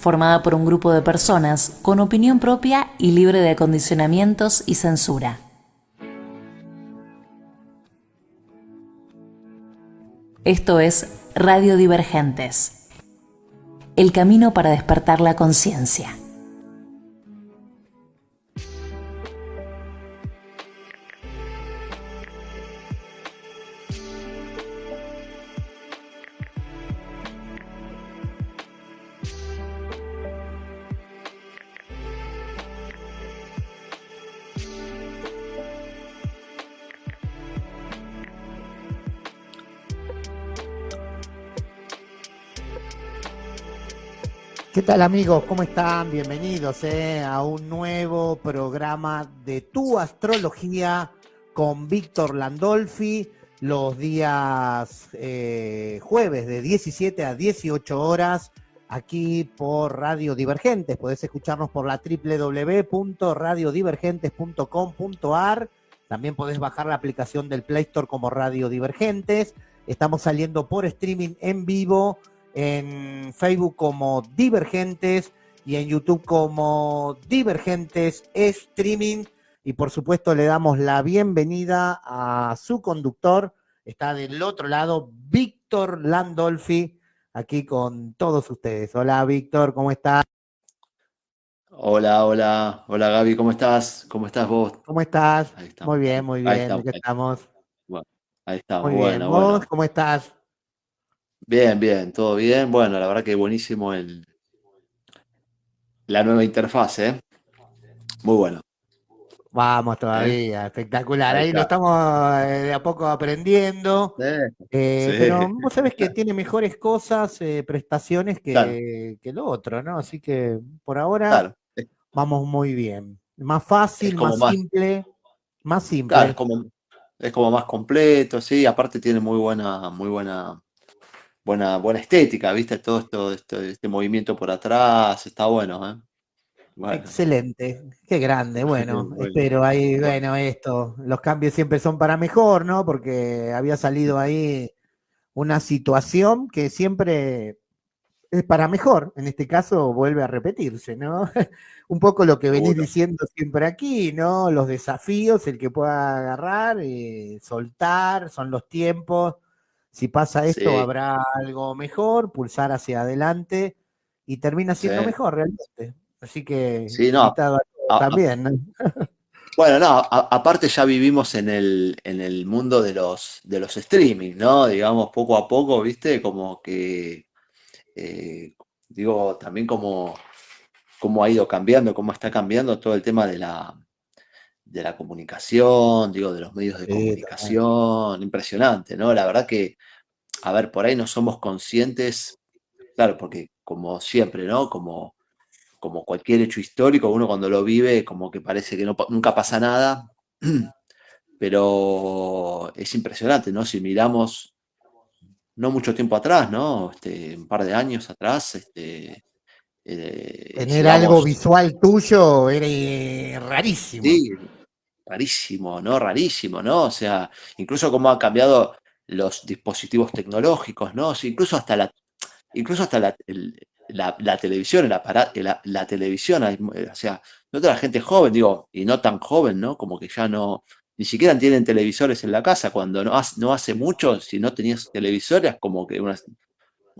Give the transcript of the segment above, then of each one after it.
formada por un grupo de personas con opinión propia y libre de condicionamientos y censura. Esto es Radio Divergentes, el camino para despertar la conciencia. ¿Qué tal amigos? ¿Cómo están? Bienvenidos a un nuevo programa de Tu Astrología con Víctor Landolfi, los días jueves de 17 a 18 horas, aquí por Radio Divergentes. Podés escucharnos por la www.radiodivergentes.com.ar. También podés bajar la aplicación del Play Store como Radio Divergentes. Estamos saliendo por streaming en vivo en Facebook como Divergentes y en YouTube como Divergentes Streaming. Y por supuesto le damos la bienvenida a su conductor, está del otro lado, Víctor Landolfi, aquí con todos ustedes. Hola Víctor, ¿cómo estás? Hola Gaby, ¿cómo estás? ¿Cómo estás vos? ¿Cómo estás? Ahí estamos, Muy ahí bien, estamos, aquí estamos. bueno, ahí estamos, Muy bien, ¿vos bueno. cómo estás? Bien, todo bien. Bueno, la verdad que buenísimo la nueva interfaz, ¿eh? Muy bueno, Vamos ¿eh? todavía, espectacular. Ahí Ahí lo está. estamos de a poco aprendiendo. Pero Sí, vos sabés que tiene mejores cosas, prestaciones claro, que lo otro, ¿no? Así que por ahora claro. vamos muy bien. Más Es fácil, como más más, simple, más claro, simple. es como más completo, sí. Aparte tiene buena estética, ¿viste? Este movimiento por atrás, está bueno, ¿eh? Bueno, Excelente, qué grande. Bueno, bueno, espero ahí, bueno. bueno, esto, los cambios siempre son para mejor, ¿no? Porque había salido ahí una situación que siempre es para mejor. En este caso vuelve a repetirse, ¿no? Un poco lo que venís Seguro. diciendo siempre aquí, ¿no? Los desafíos, el que pueda agarrar, soltar, son los tiempos. Si pasa esto, Sí, habrá algo mejor, pulsar hacia adelante y termina sí, siendo mejor realmente. Así que sí, no. invitado a todos a- a- también, ¿no? bueno, no, aparte ya vivimos en el mundo de los streaming, ¿no? Digamos, poco a poco, ¿viste? Como que, eh, digo, también cómo ha ido cambiando, cómo está cambiando todo el tema de la comunicación, digo, de los medios de Sí, total. comunicación, impresionante, ¿no? La verdad que, a ver, por ahí no somos conscientes, claro, porque como siempre, ¿no? Como cualquier hecho histórico, uno cuando lo vive como que parece que nunca pasa nada, pero es impresionante, ¿no? Si miramos no mucho tiempo atrás, ¿no? Un par de años atrás, Tener algo llegamos, visual tuyo era rarísimo. sí, rarísimo, ¿no? Rarísimo, ¿no? O sea, incluso cómo han cambiado los dispositivos tecnológicos, ¿no? O sea, incluso hasta la televisión, la televisión, o sea, toda la gente joven, digo, y no tan joven, ¿no? Como que ya no, ni siquiera tienen televisores en la casa, cuando no hace mucho, si no tenías televisores, como que un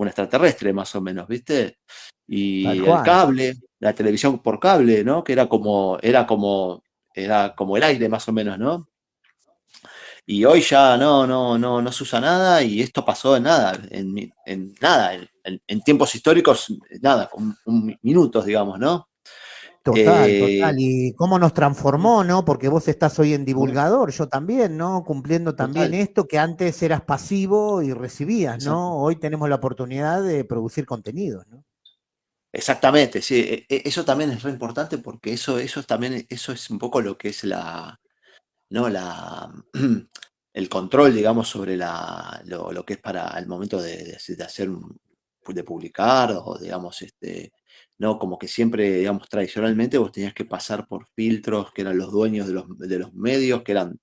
extraterrestre más o menos, ¿viste? Tal Y el cual. cable, la televisión por cable, ¿no? Que era como el aire más o menos, ¿no? Y hoy ya no se usa nada y esto pasó en nada, en nada, en tiempos históricos, nada, minutos, digamos, ¿no? Total, Eh, total. Y cómo nos transformó, ¿no? Porque vos estás hoy en bueno, divulgador, yo también, ¿no? Cumpliendo también total, esto que antes eras pasivo y recibías, exacto. ¿no? Hoy tenemos la oportunidad de producir contenidos, ¿no? Exactamente, sí, eso también es re importante porque eso es un poco lo que es ¿no? El control, digamos, sobre lo que es para el momento de hacer de publicar, o digamos, ¿no? Como que siempre, digamos, tradicionalmente vos tenías que pasar por filtros que eran los dueños de los medios, que eran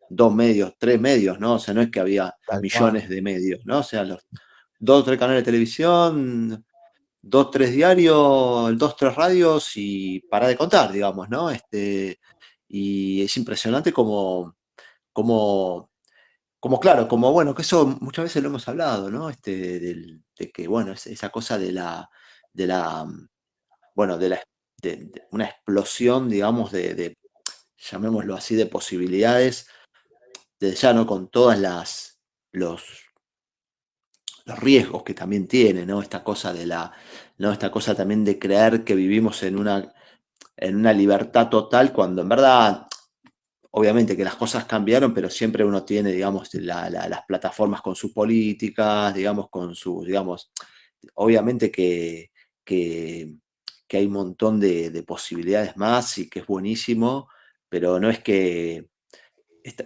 dos medios, tres medios, ¿no? O sea, no es que había Tal cual. millones de medios, ¿no? O sea, los dos o tres canales de televisión, dos, tres diarios, dos, tres radios y para de contar, digamos, ¿no? Y es impresionante como, como claro, como bueno, que eso muchas veces lo hemos hablado, ¿no? De que, bueno, esa cosa de la, bueno, de una explosión, digamos, llamémoslo así, de posibilidades, de ya no con todas los, los riesgos que también tiene, ¿no? Esta cosa ¿no? Esta cosa también de creer que vivimos en una libertad total, cuando en verdad, obviamente que las cosas cambiaron, pero siempre uno tiene, digamos, las plataformas con sus políticas, digamos, con sus, digamos, obviamente que, que hay un montón de posibilidades más y que es buenísimo, pero no es que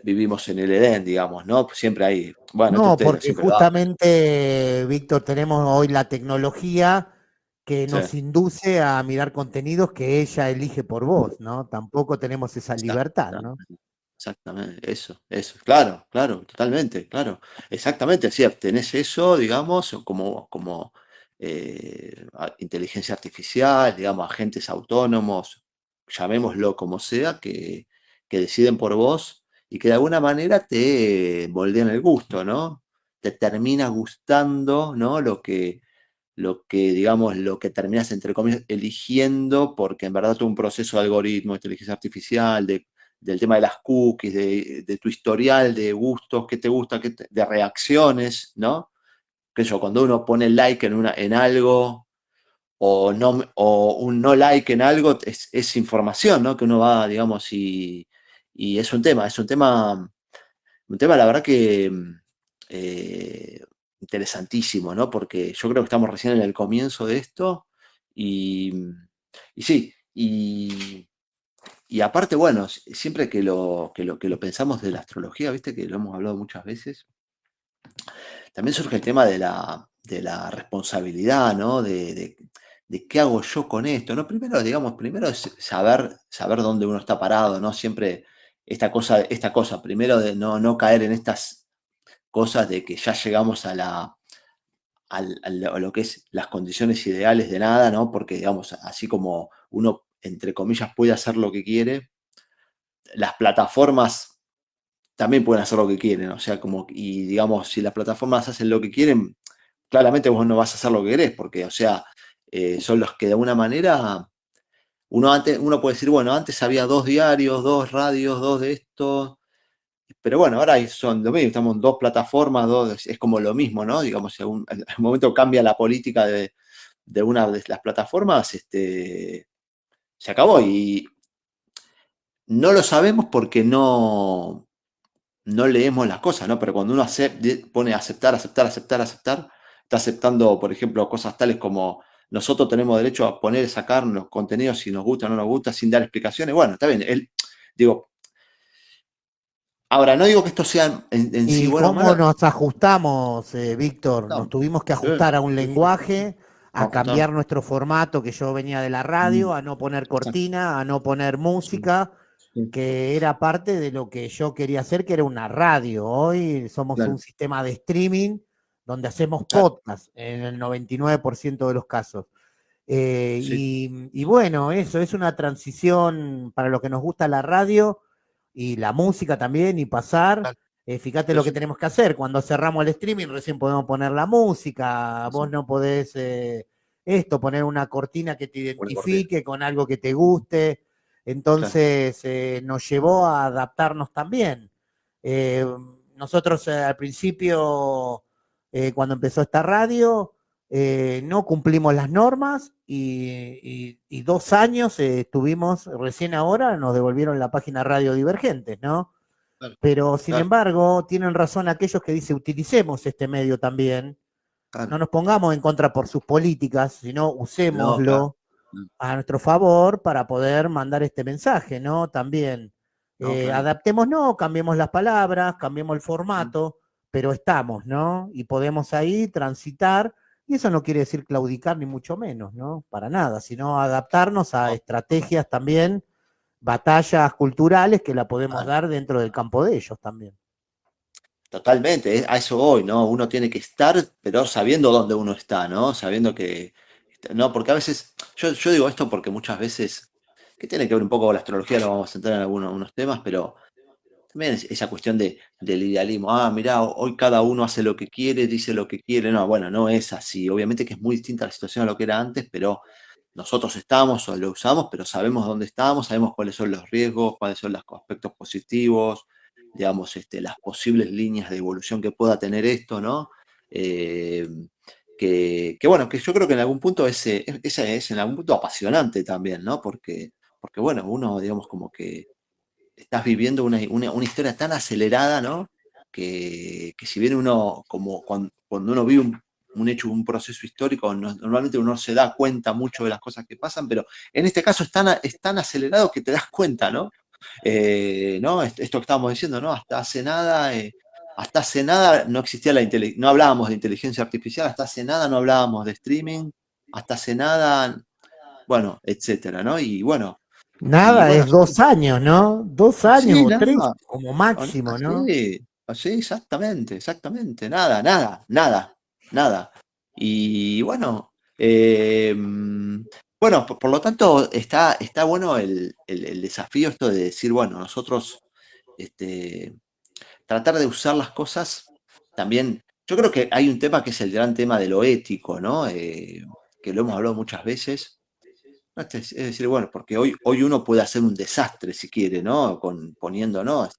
vivimos en el Edén, digamos, ¿no? Siempre hay, bueno, esto No, ustedes porque siempre lo hablan. justamente, Víctor, tenemos hoy la tecnología que Sí, nos induce a mirar contenidos que ella elige por vos, ¿no? Tampoco tenemos esa libertad, ¿no? exactamente, exactamente, eso, claro, claro, totalmente, claro, exactamente, sí, tenés eso, digamos, como inteligencia artificial, digamos, agentes autónomos, llamémoslo como sea, que deciden por vos y que de alguna manera te moldean el gusto, ¿no? Te termina gustando, ¿no? Digamos, lo que terminas, entre comillas, eligiendo, porque en verdad todo un proceso de algoritmo, de inteligencia artificial, del tema de las cookies, de tu historial de gustos, qué te gusta, de reacciones, ¿no? Que yo, cuando uno pone like en algo o un no like en algo, es información, ¿no? Que uno va, digamos, y un tema, la verdad que eh, interesantísimo, ¿no? Porque yo creo que estamos recién en el comienzo de esto y, y sí, y aparte, bueno, siempre que lo pensamos de la astrología, viste que lo hemos hablado muchas veces, también surge el tema de la responsabilidad, ¿no? De qué hago yo con esto, ¿no? Primero, digamos, primero es saber dónde uno está parado, ¿no? Siempre esta cosa, primero de no caer en estas cosas de que ya llegamos a lo que es las condiciones ideales de nada, ¿no? Porque, digamos, así como uno, entre comillas, puede hacer lo que quiere, las plataformas también pueden hacer lo que quieren, o sea, y digamos, si las plataformas hacen lo que quieren, claramente vos no vas a hacer lo que querés, porque, o sea, son los que de alguna manera, uno puede decir, bueno, antes había dos diarios, dos radios, dos de estos. Pero bueno, ahora son lo mismo, estamos en dos plataformas, es como lo mismo, ¿no? Digamos, si en algún momento cambia la política de una de las plataformas, se acabó. Y no lo sabemos porque no leemos las cosas, ¿no? Pero cuando uno pone aceptar, aceptar, aceptar, aceptar, está aceptando, por ejemplo, cosas tales como nosotros tenemos derecho a poner, sacar los contenidos si nos gusta o no nos gusta, sin dar explicaciones. Bueno, está bien. Digo, ahora, no digo que esto sea en sí ¿Y bueno o cómo malo. nos ajustamos, Víctor? Nos No, tuvimos que sí, ajustar a un sí, sí. lenguaje, a Vamos a ajustar. cambiar nuestro formato, que yo venía de la Mm, radio, a no poner exacto. cortina, a no poner Sí, música, sí, que era parte de lo que yo quería hacer, que era una radio. Hoy somos un claro, sistema de streaming donde hacemos claro, podcast en el 99% de los casos. sí, Y bueno, eso es una transición para lo que nos gusta la radio y la música también y pasar. claro, Fíjate sí, lo que sí, tenemos que hacer. Cuando cerramos el streaming recién podemos poner la música. sí, Vos sí. no podés poner una cortina que te Una cortina, identifique con algo que te guste. claro, Entonces nos llevó a adaptarnos también. Eh, nosotros al principio, cuando empezó esta radio, no cumplimos las normas y 2 años estuvimos, recién ahora nos devolvieron la página Radio Divergentes, ¿no? claro, Pero sin claro, embargo, tienen razón aquellos que dicen utilicemos este medio también, claro. no nos pongamos en contra por sus políticas, sino No, claro. usémoslo No, a nuestro favor para poder mandar este mensaje, ¿no? También no, claro. adaptémonos, cambiemos las palabras, cambiemos el Mm, formato, pero estamos, ¿no? Y podemos ahí transitar, y eso no quiere decir claudicar ni mucho menos, ¿no? Para nada, sino adaptarnos a no, estrategias también, batallas culturales que la podemos claro. dar dentro del campo de ellos también. Totalmente, a eso voy, ¿no? Uno tiene que estar, pero sabiendo dónde uno está, ¿no? Sabiendo que no, porque a veces, yo digo esto porque muchas veces, que tiene que ver un poco con la astrología, lo vamos a entrar en algunos temas, pero también esa cuestión del idealismo. Ah, mirá, hoy cada uno hace lo que quiere, dice lo que quiere. No, bueno, no es así. Obviamente que es muy distinta la situación a lo que era antes, pero nosotros estamos o lo usamos, pero sabemos dónde estamos, sabemos cuáles son los riesgos, cuáles son los aspectos positivos, digamos, las posibles líneas de evolución que pueda tener esto, ¿no? Eh, bueno, que yo creo que en algún punto ese es en algún punto apasionante también, ¿no? Porque bueno, uno, digamos, como que estás viviendo una historia tan acelerada, ¿no? Que si bien uno, como cuando uno vive un hecho, un proceso histórico, normalmente uno se da cuenta mucho de las cosas que pasan, pero en este caso es tan acelerado que te das cuenta, ¿no? ¿No? Esto que estábamos diciendo, ¿no? Hasta hace nada no existía no hablábamos de inteligencia artificial, hasta hace nada no hablábamos de streaming, hasta hace nada, bueno, etcétera, ¿no? Y Nada, bueno, es 2 años, ¿no? 2 años sí, o 3 nada, como o nada, máximo, ¿no? sí, sí, exactamente, exactamente, nada, nada, nada, nada. Y bueno, bueno, por lo tanto, está bueno el desafío esto de decir, bueno, nosotros este, tratar de usar las cosas también. Yo creo que hay un tema que es el gran tema de lo ético, ¿no? Que lo hemos hablado muchas veces. ¿No? Es decir, bueno, porque hoy uno puede hacer un desastre si quiere, ¿no? Poniendo, ¿no?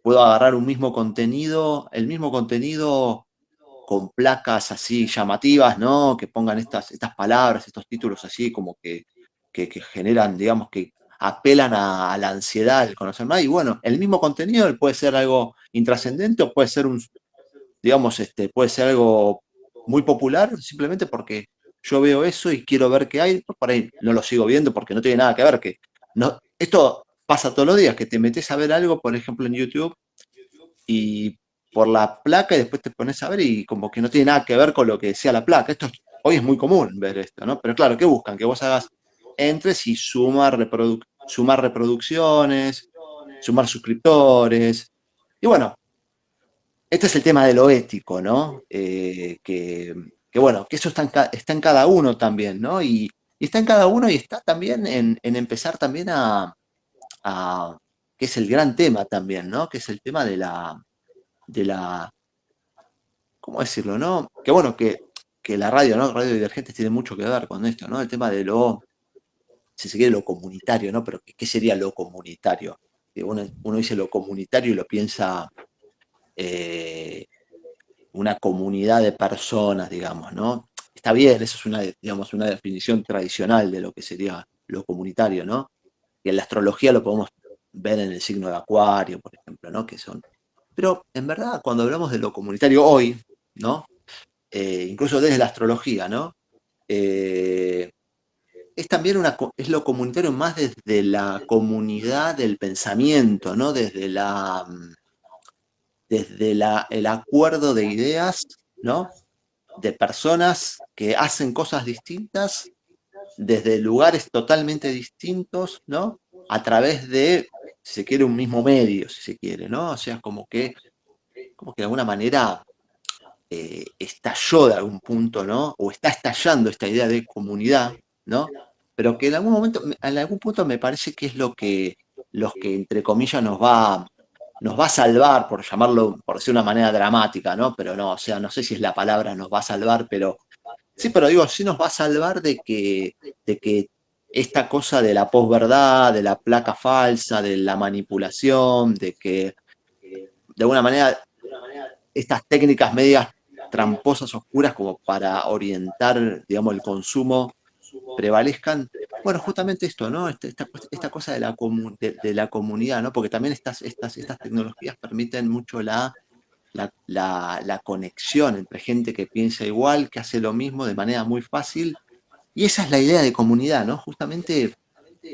Puedo agarrar un mismo contenido, el mismo contenido con placas así llamativas, ¿no? Que pongan estas palabras, estos títulos así como que generan, digamos, que apelan a la ansiedad, al conocer más. Y bueno, el mismo contenido puede ser algo intrascendente o puede ser digamos, puede ser algo muy popular simplemente porque yo veo eso y quiero ver qué hay. Por ahí no lo sigo viendo porque no tiene nada que ver. No, esto pasa todos los días, que te metes a ver algo, por ejemplo, en YouTube y por la placa y después te pones a ver y como que no tiene nada que ver con lo que decía la placa. Hoy es muy común ver esto, ¿no? Pero claro, ¿qué buscan? Que vos hagas entres y sumar reproducciones, sumar suscriptores. Y bueno, este es el tema de lo ético, ¿no? Que bueno, que eso está en cada uno también, ¿no? Y está en cada uno y está también en empezar también a- que es el gran tema también, ¿no? Que es el tema de la, ¿cómo decirlo, no? Que bueno, que la radio, ¿no? Radio Divergentes tiene mucho que ver con esto, ¿no? El tema de si se quiere, lo comunitario, ¿no? Pero ¿qué sería lo comunitario? Que uno dice lo comunitario y lo piensa eh, una comunidad de personas, digamos, ¿no? Está bien, eso es digamos, una definición tradicional de lo que sería lo comunitario, ¿no? Y en la astrología lo podemos ver en el signo de Acuario, por ejemplo, ¿no? Pero en verdad, cuando hablamos de lo comunitario hoy, ¿no? Incluso desde la astrología, ¿no? Eh, es también es lo comunitario más desde la comunidad del pensamiento, ¿no? Desde el acuerdo de ideas, ¿no? De personas que hacen cosas distintas desde lugares totalmente distintos, ¿no? A través de, si se quiere, un mismo medio, si se quiere, ¿no? O sea, como que de alguna manera estalló de algún punto, ¿no? O está estallando esta idea de comunidad, ¿no? Pero que en algún momento, en algún punto me parece que es los que entre comillas nos va a salvar, por llamarlo, por decir de una manera dramática, ¿no? Pero no, o sea, no sé si es la palabra nos va a salvar, pero sí, pero digo, sí nos va a salvar de que esta cosa de la posverdad, de la placa falsa, de la manipulación, de que de alguna manera estas técnicas medias tramposas, oscuras, como para orientar, digamos, el consumo, prevalezcan. Bueno, justamente esto, ¿no? Esta cosa de la comunidad, ¿no? Porque también estas tecnologías permiten mucho la conexión entre gente que piensa igual, que hace lo mismo de manera muy fácil. Y esa es la idea de comunidad, ¿no? Justamente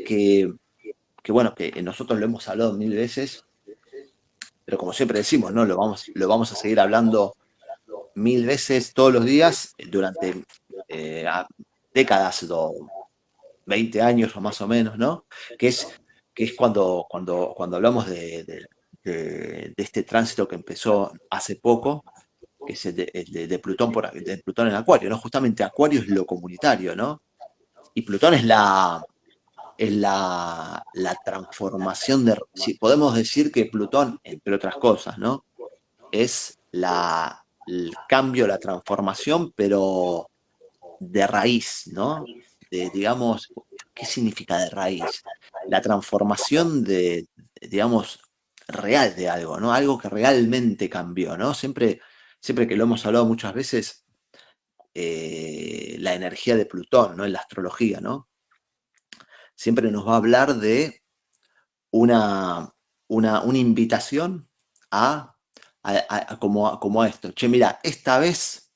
que, bueno, que nosotros lo hemos hablado mil veces, pero como siempre decimos, ¿no? Lo vamos a seguir hablando mil veces todos los días durante décadas, 20 años o más o menos, ¿no? Que es cuando hablamos de este tránsito que empezó hace poco, que es el de Plutón, de Plutón en Acuario, ¿no? Justamente Acuario es lo comunitario, ¿no? Y Plutón es la transformación si podemos decir que Plutón, entre otras cosas, ¿no? Es el cambio, la transformación, pero de raíz, ¿no? Digamos, ¿qué significa de raíz? La transformación digamos, real de algo, ¿no? Algo que realmente cambió, ¿no? Siempre que lo hemos hablado muchas veces, la energía de Plutón, ¿no? En la astrología, ¿no? Siempre nos va a hablar de una, una invitación como a esto. Che, mira, esta vez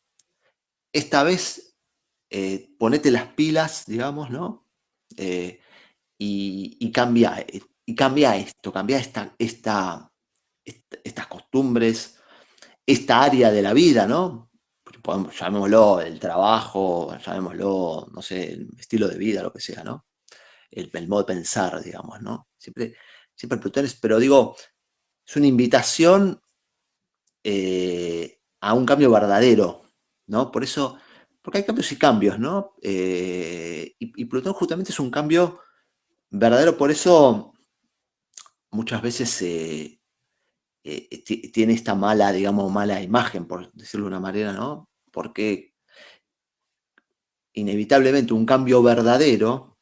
ponete las pilas, digamos, ¿no? Eh, y cambia esto, cambia estas costumbres, esta área de la vida, ¿no? Llamémoslo el trabajo, llamémoslo, no sé, el estilo de vida, lo que sea, ¿no? El modo de pensar, digamos, ¿no? Siempre Plutón pero digo, es una invitación a un cambio verdadero, ¿no? Por eso, porque hay cambios y cambios, ¿no? Y Plutón justamente es un cambio verdadero, por eso muchas veces tiene esta mala, digamos, mala imagen, por decirlo de una manera, ¿no? Porque inevitablemente un cambio verdadero,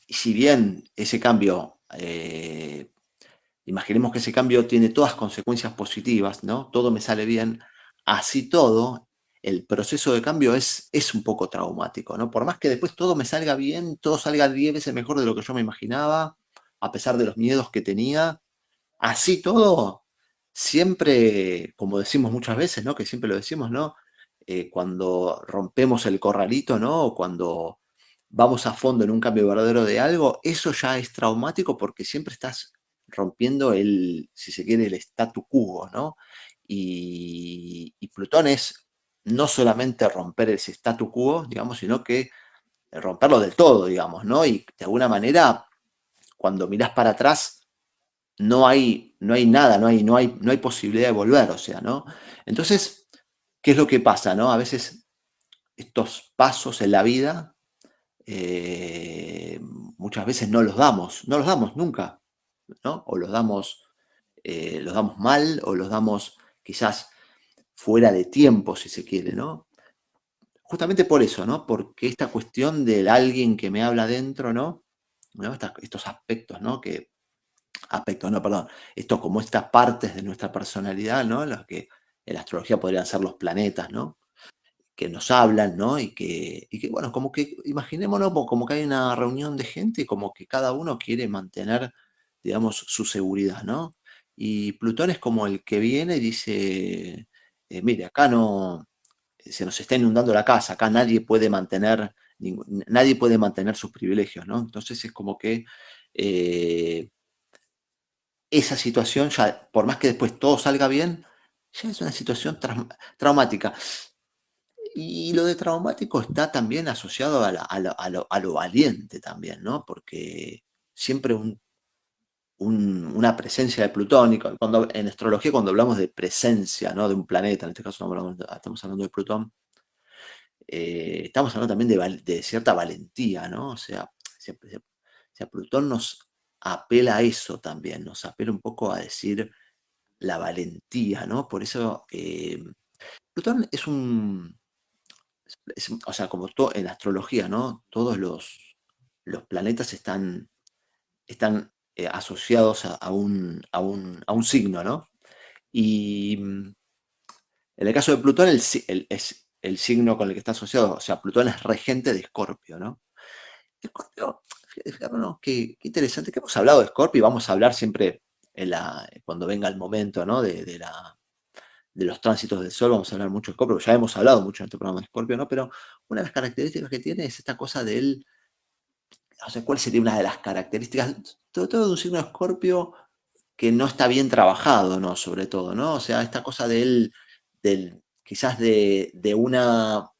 si bien ese cambio, imaginemos que ese cambio tiene todas consecuencias positivas, ¿no? Todo me sale bien, así todo, el proceso de cambio es un poco traumático, ¿no? Por más que después todo me salga bien, todo salga 10 veces mejor de lo que yo me imaginaba, a pesar de los miedos que tenía, así todo, siempre, como decimos muchas veces, ¿no? Que siempre lo decimos, ¿no? Cuando rompemos el corralito, ¿no? O cuando vamos a fondo en un cambio verdadero de algo, eso ya es traumático porque siempre estás rompiendo si se quiere, el statu quo, ¿no? Y Plutón es no solamente romper ese statu quo, digamos, sino que romperlo del todo, digamos, ¿no? Y de alguna manera, cuando mirás para atrás, no hay nada, no hay posibilidad de volver, o sea, ¿no? Entonces, ¿qué es lo que pasa, no? A veces estos pasos en la vida, muchas veces no los damos nunca, ¿no? O los damos mal, o los damos quizás fuera de tiempo, si se quiere, ¿no? Justamente por eso, ¿no? Porque esta cuestión del alguien que me habla dentro, ¿no? ¿No? Estos aspectos, ¿no? Aspectos, no, perdón, esto como estas partes de nuestra personalidad, ¿no? Las que en la astrología podrían ser los planetas, ¿no? Que nos hablan, ¿no? Y que bueno, como que imaginémonos como que hay una reunión de gente y como que cada uno quiere mantener, digamos, su seguridad, ¿no? Y Plutón es como el que viene y dice, mire, acá no, se nos está inundando la casa, acá nadie puede mantener sus privilegios, ¿no? Entonces es como que esa situación, ya, por más que después todo salga bien, ya es una situación traumática. Y lo de traumático está también asociado a lo valiente también, ¿no? Porque siempre una presencia de Plutón, y en astrología cuando hablamos de presencia, ¿no? De un planeta, en este caso estamos hablando de Plutón, estamos hablando también de cierta valentía, ¿no? O sea, Plutón nos apela a eso también, nos apela un poco a decir la valentía, ¿no? Por eso Plutón o sea, como todo en astrología, ¿no? Todos los planetas están asociados a un signo, ¿no? Y en el caso de Plutón, es el signo con el que está asociado, o sea, Plutón es regente de Escorpio, ¿no? Escorpio, fíjate, ¿no? Qué interesante, que hemos hablado de Escorpio y vamos a hablar siempre cuando venga el momento, ¿no? De los tránsitos del Sol, vamos a hablar mucho de Escorpio, ya hemos hablado mucho en este programa de Escorpio, ¿no? Pero una de las características que tiene es esta cosa de él, o sea, ¿cuál sería una de las características, todo de un signo de Escorpio que no está bien trabajado, ¿no? Sobre todo, ¿no? O sea, esta cosa de él, quizás de una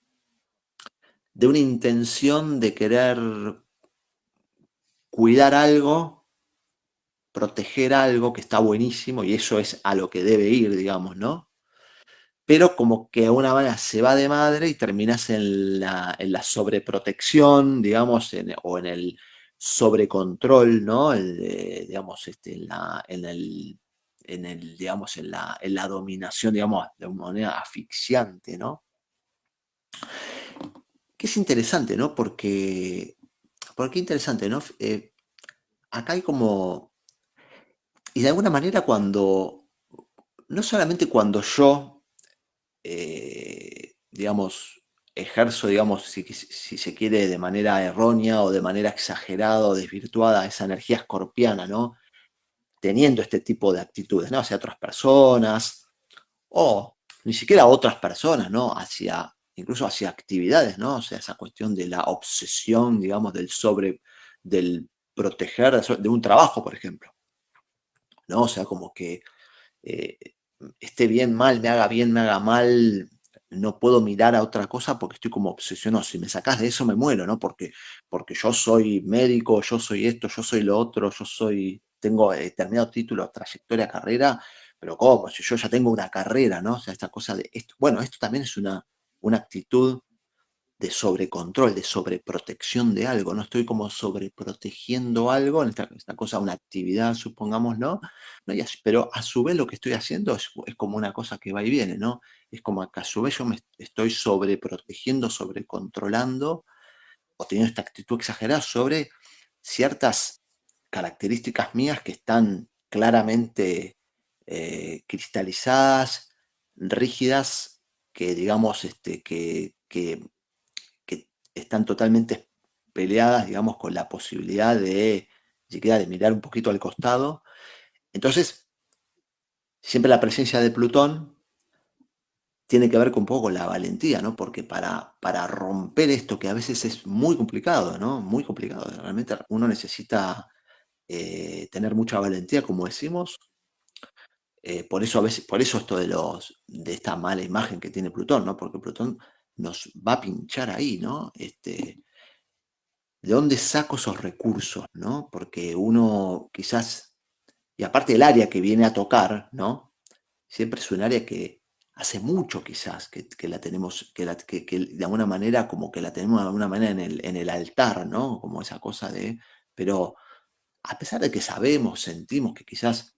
intención de querer cuidar algo, proteger algo que está buenísimo, y eso es a lo que debe ir, digamos, ¿no? pero como que de alguna manera se va de madre y terminas en la sobreprotección, digamos, o en el sobrecontrol, ¿no? Digamos, digamos, en la dominación, digamos, de una manera asfixiante, ¿no? Que es interesante, ¿no? Porque interesante, ¿no? Acá hay como, y de alguna manera no solamente cuando yo, digamos, ejerzo, digamos, si se quiere, de manera errónea o de manera exagerada o desvirtuada esa energía escorpiana, ¿no? Teniendo este tipo de actitudes, ¿no? Hacia otras personas o ni siquiera otras personas, ¿no? Incluso hacia actividades, ¿no? O sea, esa cuestión de la obsesión, digamos, del proteger, de un trabajo, por ejemplo, ¿no? O sea, como que eh, esté bien, mal, me haga bien, me haga mal, no puedo mirar a otra cosa porque estoy como obsesionado. Si me sacás de eso me muero, ¿no? Porque yo soy médico, yo soy esto, yo soy lo otro, tengo determinado título, trayectoria, carrera, pero ¿cómo? Si yo ya tengo una carrera, ¿no? O sea, esta cosa de esto. Bueno, esto también es una actitud de sobrecontrol, de sobreprotección de algo, no estoy como sobreprotegiendo algo, en esta cosa, una actividad, supongamos, ¿no? Pero a su vez lo que estoy haciendo es como una cosa que va y viene, ¿no? Es como que a su vez yo me estoy sobreprotegiendo, sobrecontrolando, o teniendo esta actitud exagerada sobre ciertas características mías que están claramente cristalizadas, rígidas, que digamos, que están totalmente peleadas, digamos, con la posibilidad de siquiera de mirar un poquito al costado. Entonces, siempre la presencia de Plutón tiene que ver con un poco con la valentía, ¿no? Porque para romper esto, que a veces es muy complicado, ¿no? Muy complicado. Realmente uno necesita tener mucha valentía, como decimos. Por eso a veces, por eso esto de esta mala imagen que tiene Plutón, ¿no? Porque Plutón nos va a pinchar ahí, ¿no? ¿De dónde saco esos recursos, no? Porque uno quizás, y aparte el área que viene a tocar, ¿no? Siempre es un área que hace mucho quizás que la tenemos, que de alguna manera como que la tenemos de alguna manera en el altar, ¿no? Como esa cosa pero a pesar de que sabemos, sentimos que quizás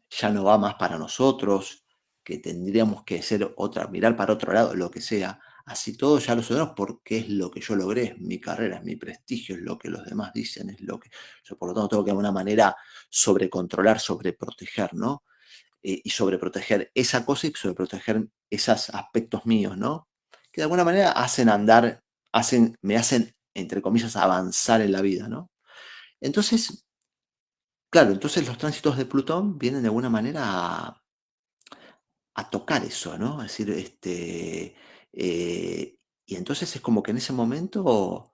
ya no va más para nosotros, que tendríamos que ser otra, mirar para otro lado, lo que sea. Así todo ya lo sabemos porque es lo que yo logré, es mi carrera, es mi prestigio, es lo que los demás dicen, es lo que yo por lo tanto tengo que de alguna manera sobrecontrolar, sobreproteger, ¿no? Y sobreproteger esa cosa y sobreproteger esos aspectos míos, ¿no? Que de alguna manera me hacen, entre comillas, avanzar en la vida, ¿no? Entonces, claro, entonces los tránsitos de Plutón vienen de alguna manera a tocar eso, ¿no? Es decir, y entonces es como que en ese momento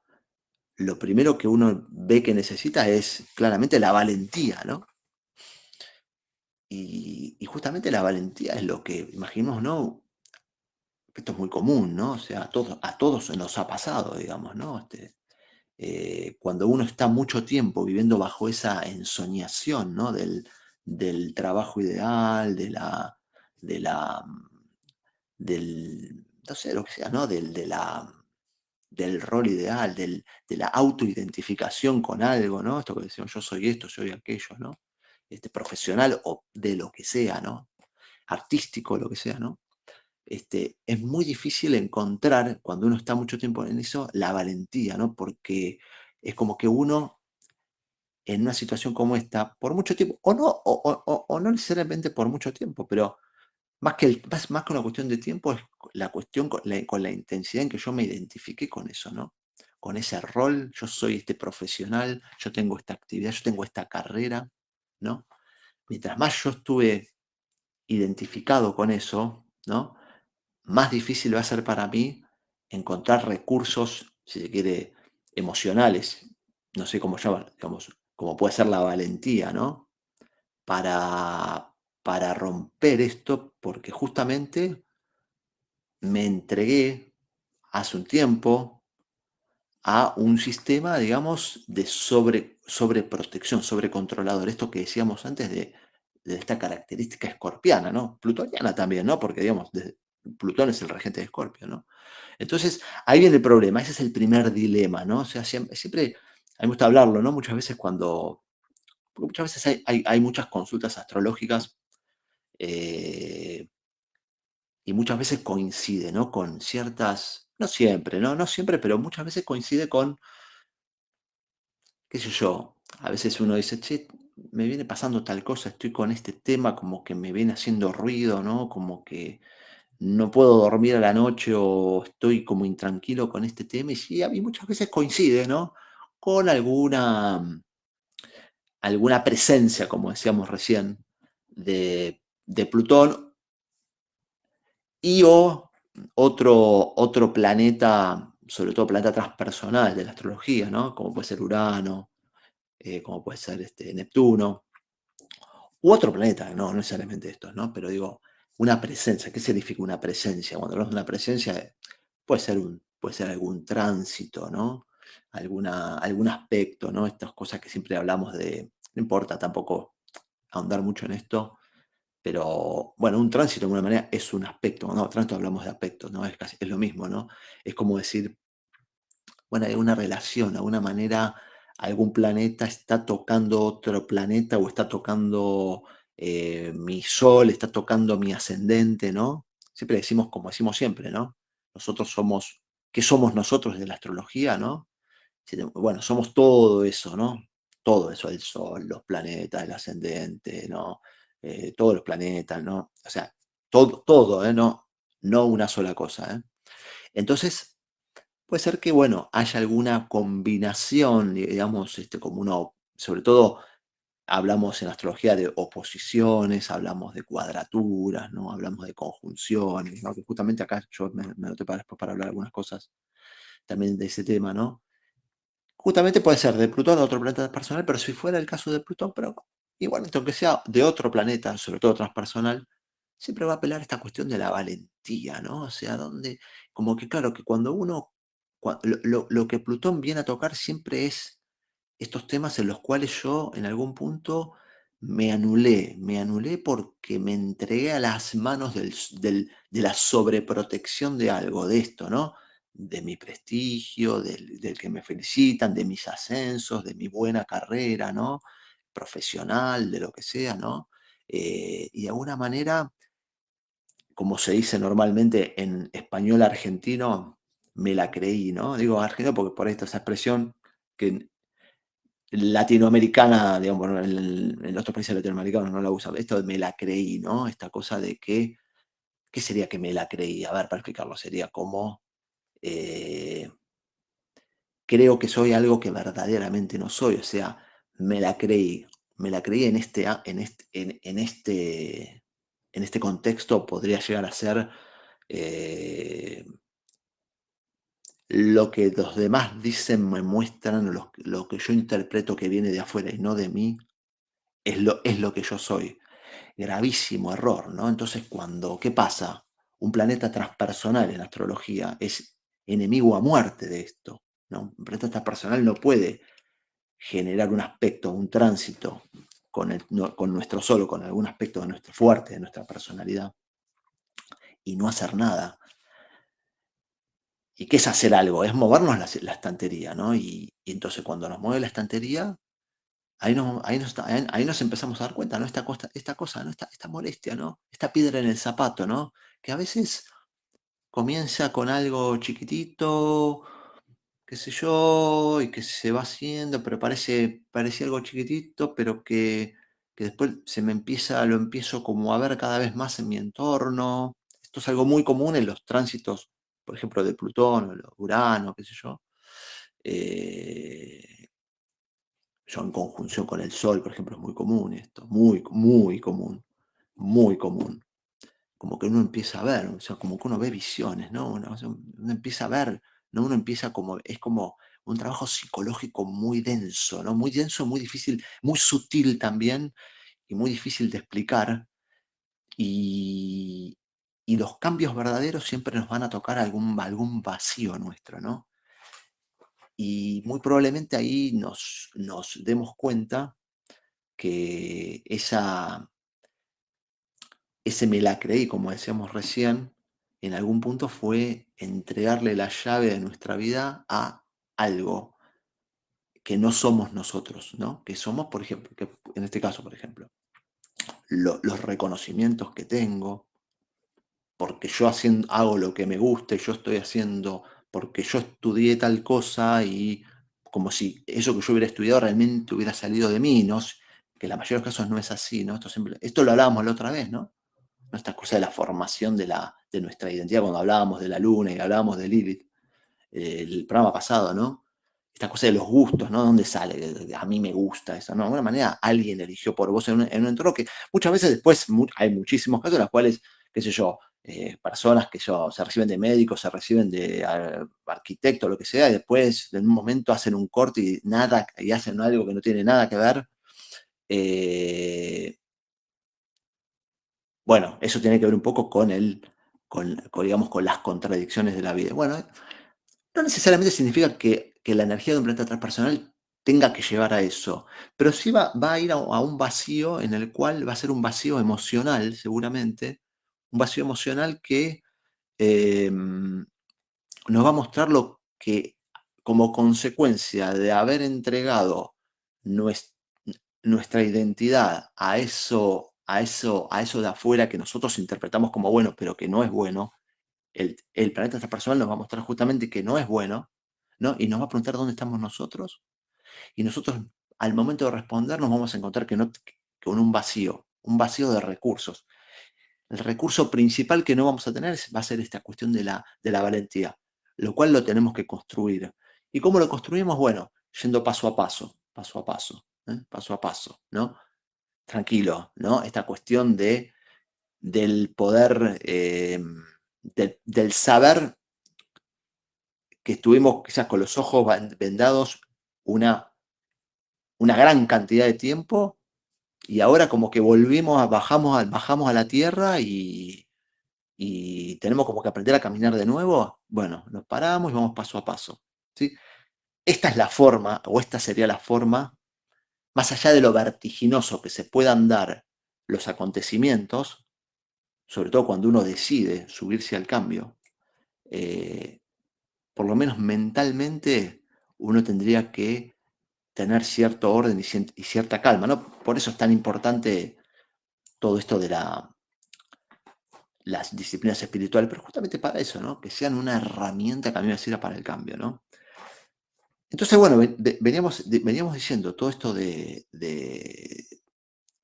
lo primero que uno ve que necesita es claramente la valentía, ¿no? Y justamente la valentía es lo que, imaginemos, ¿no? Esto es muy común, ¿no? O sea, a todos nos ha pasado, digamos, ¿no? Cuando uno está mucho tiempo viviendo bajo esa ensoñación, ¿no? Del trabajo ideal, de la, no sé, lo que sea, ¿no? Del rol ideal, de la autoidentificación con algo, ¿no? Esto que decimos, yo soy esto, soy aquello, ¿no? Profesional o de lo que sea, ¿no? Artístico, lo que sea, ¿no? Es muy difícil encontrar, cuando uno está mucho tiempo en eso, la valentía, ¿no? Porque es como que uno, en una situación como esta, por mucho tiempo, o no necesariamente por mucho tiempo, pero más que una cuestión de tiempo, es la cuestión con la intensidad en que yo me identifiqué con eso, ¿no? Con ese rol, yo soy este profesional, yo tengo esta actividad, yo tengo esta carrera, ¿no? Mientras más yo estuve identificado con eso, ¿no? Más difícil va a ser para mí encontrar recursos, si se quiere, emocionales, no sé cómo llamar, digamos, como puede ser la valentía, ¿no? Para, para romper esto, porque justamente me entregué hace un tiempo a un sistema, digamos, de sobreprotección, sobrecontrolador. Esto que decíamos antes de esta característica escorpiana, ¿no? Plutoniana también, ¿no? Porque, digamos, Plutón es el regente de Escorpio, ¿no? Entonces, ahí viene el problema, ese es el primer dilema, ¿no? O sea, siempre, a mí me gusta hablarlo, ¿no? Muchas veces porque muchas veces hay muchas consultas astrológicas y muchas veces coincide, ¿no? Con ciertas, no siempre, ¿no? No siempre, pero muchas veces coincide con, qué sé yo, a veces uno dice, che, me viene pasando tal cosa, estoy con este tema como que me viene haciendo ruido, ¿no? Como que no puedo dormir a la noche o estoy como intranquilo con este tema y sí, a mí muchas veces coincide, ¿no? Con alguna presencia, como decíamos recién, de Plutón y o otro planeta, sobre todo planeta transpersonal de la astrología, ¿no? Como puede ser Urano, como puede ser Neptuno, u otro planeta, no necesariamente estos, ¿no? Pero digo, una presencia, ¿qué significa una presencia? Cuando hablamos de una presencia, puede ser algún tránsito, ¿no? Algún aspecto, ¿no? Estas cosas que siempre hablamos de, no importa tampoco ahondar mucho en esto, pero bueno, un tránsito de alguna manera es un aspecto, ¿no? Tránsito hablamos de aspectos, ¿no? Es lo mismo, ¿no? Es como decir, bueno, hay una relación, de alguna manera algún planeta está tocando otro planeta o está tocando mi sol, está tocando mi ascendente, ¿no? Siempre decimos, como decimos siempre, ¿no? Nosotros somos, ¿qué somos nosotros de la astrología, ¿no? Bueno, somos todo eso, ¿no? Todo eso, el sol, los planetas, el ascendente, ¿no? Todos los planetas, ¿no? O sea, todo, ¿eh? No una sola cosa, ¿eh? Entonces, puede ser que, bueno, haya alguna combinación, digamos, como sobre todo hablamos en astrología de oposiciones, hablamos de cuadraturas, ¿no? Hablamos de conjunciones, ¿no? Que justamente acá yo me anoté para después para hablar algunas cosas también de ese tema, ¿no? Justamente puede ser de Plutón a otro planeta personal, pero si fuera el caso de Plutón, pero igualmente aunque sea de otro planeta, sobre todo transpersonal, siempre va a apelar a esta cuestión de la valentía, ¿no? O sea, donde, como que claro, que cuando uno, lo que Plutón viene a tocar siempre es estos temas en los cuales yo en algún punto me anulé porque me entregué a las manos de la sobreprotección de algo, de esto, ¿no? De mi prestigio, del que me felicitan, de mis ascensos, de mi buena carrera, ¿no? Profesional, de lo que sea, ¿no? Y de alguna manera, como se dice normalmente en español argentino, me la creí, ¿no? Digo argentino porque por ahí está esa expresión que latinoamericana, digamos, bueno, en otros países latinoamericanos no la usan. Esto de me la creí, ¿no? Esta cosa de que, ¿qué sería que me la creí? A ver, para explicarlo, sería como eh, creo que soy algo que verdaderamente no soy, o sea, me la creí en este contexto, podría llegar a ser eh, lo que los demás dicen, me muestran, lo que yo interpreto que viene de afuera y no de mí, es lo que yo soy. Gravísimo error, ¿no? Entonces, ¿qué pasa? Un planeta transpersonal en astrología es enemigo a muerte de esto, ¿no? Un planeta transpersonal no puede generar un aspecto, un tránsito con nuestro sol, con algún aspecto de nuestro fuerte, de nuestra personalidad, y no hacer nada. ¿Y qué es hacer algo? Es movernos la estantería, ¿no? Y entonces cuando nos mueve la estantería, ahí nos empezamos a dar cuenta, ¿no? Esta cosa, ¿no? Esta molestia, ¿no? Esta piedra en el zapato, ¿no? Que a veces comienza con algo chiquitito, qué sé yo, y que se va haciendo, pero parece algo chiquitito, pero que después lo empiezo como a ver cada vez más en mi entorno. Esto es algo muy común en los tránsitos, por ejemplo, de Plutón o de Urano, qué sé yo. Eh, yo en conjunción con el Sol, por ejemplo, es muy común esto, muy, muy común, muy común. Como que uno empieza a ver, o sea, como que uno ve visiones, ¿no? O sea, uno empieza a ver, ¿no? Uno empieza es como un trabajo psicológico muy denso, ¿no? Muy denso, muy difícil, muy sutil también y muy difícil de explicar. Y, y los cambios verdaderos siempre nos van a tocar algún vacío nuestro, ¿no? Y muy probablemente ahí nos demos cuenta que ese me la creí, como decíamos recién, en algún punto fue entregarle la llave de nuestra vida a algo que no somos nosotros, ¿no? Que somos, por ejemplo, que en este caso, por ejemplo, los reconocimientos que tengo, porque yo hago lo que me gusta y yo estoy haciendo, porque yo estudié tal cosa y como si eso que yo hubiera estudiado realmente hubiera salido de mí, ¿no? Que en la mayoría de los casos no es así, ¿no? Esto lo hablábamos la otra vez, ¿no? Esta cosa de la formación de nuestra identidad, cuando hablábamos de la luna y hablábamos de Lilith, el programa pasado, ¿no? Esta cosa de los gustos, ¿no? ¿Dónde sale? A mí me gusta eso, ¿no? De alguna manera alguien eligió por vos en un entorno que muchas veces después hay muchísimos casos en los cuales, qué sé yo, personas que se reciben de médicos, se reciben de arquitectos, lo que sea, y después en un momento hacen un corte y hacen algo que no tiene nada que ver. Bueno, eso tiene que ver un poco digamos, con las contradicciones de la vida. Bueno, no necesariamente significa que la energía de un planeta transpersonal tenga que llevar a eso, pero sí va a ir a un vacío en el cual va a ser un vacío emocional, seguramente, un vacío emocional que nos va a mostrar lo que, como consecuencia de haber entregado nues- nuestra identidad a eso de afuera que nosotros interpretamos como bueno, pero que no es bueno, el planeta transpersonal nos va a mostrar justamente que no es bueno, ¿no? Y nos va a preguntar dónde estamos nosotros, y nosotros al momento de responder nos vamos a encontrar con un vacío de recursos. El recurso principal que no vamos a tener va a ser esta cuestión de la valentía, lo cual lo tenemos que construir. ¿Y cómo lo construimos? Bueno, yendo paso a paso, paso a paso, ¿no? Tranquilo, ¿no? Esta cuestión del poder, del saber que estuvimos quizás con los ojos vendados una gran cantidad de tiempo y ahora como que bajamos a la tierra y tenemos como que aprender a caminar de nuevo. Bueno, nos paramos y vamos paso a paso, ¿sí? Esta es la forma, o esta sería la forma, más allá de lo vertiginoso que se puedan dar los acontecimientos, sobre todo cuando uno decide subirse al cambio, por lo menos mentalmente uno tendría que tener cierto orden y cierta calma, ¿no? Por eso es tan importante todo esto de las disciplinas espirituales, pero justamente para eso, ¿no? Que sean una herramienta que a mí me sirva para el cambio, ¿no? Entonces, bueno, veníamos diciendo todo esto que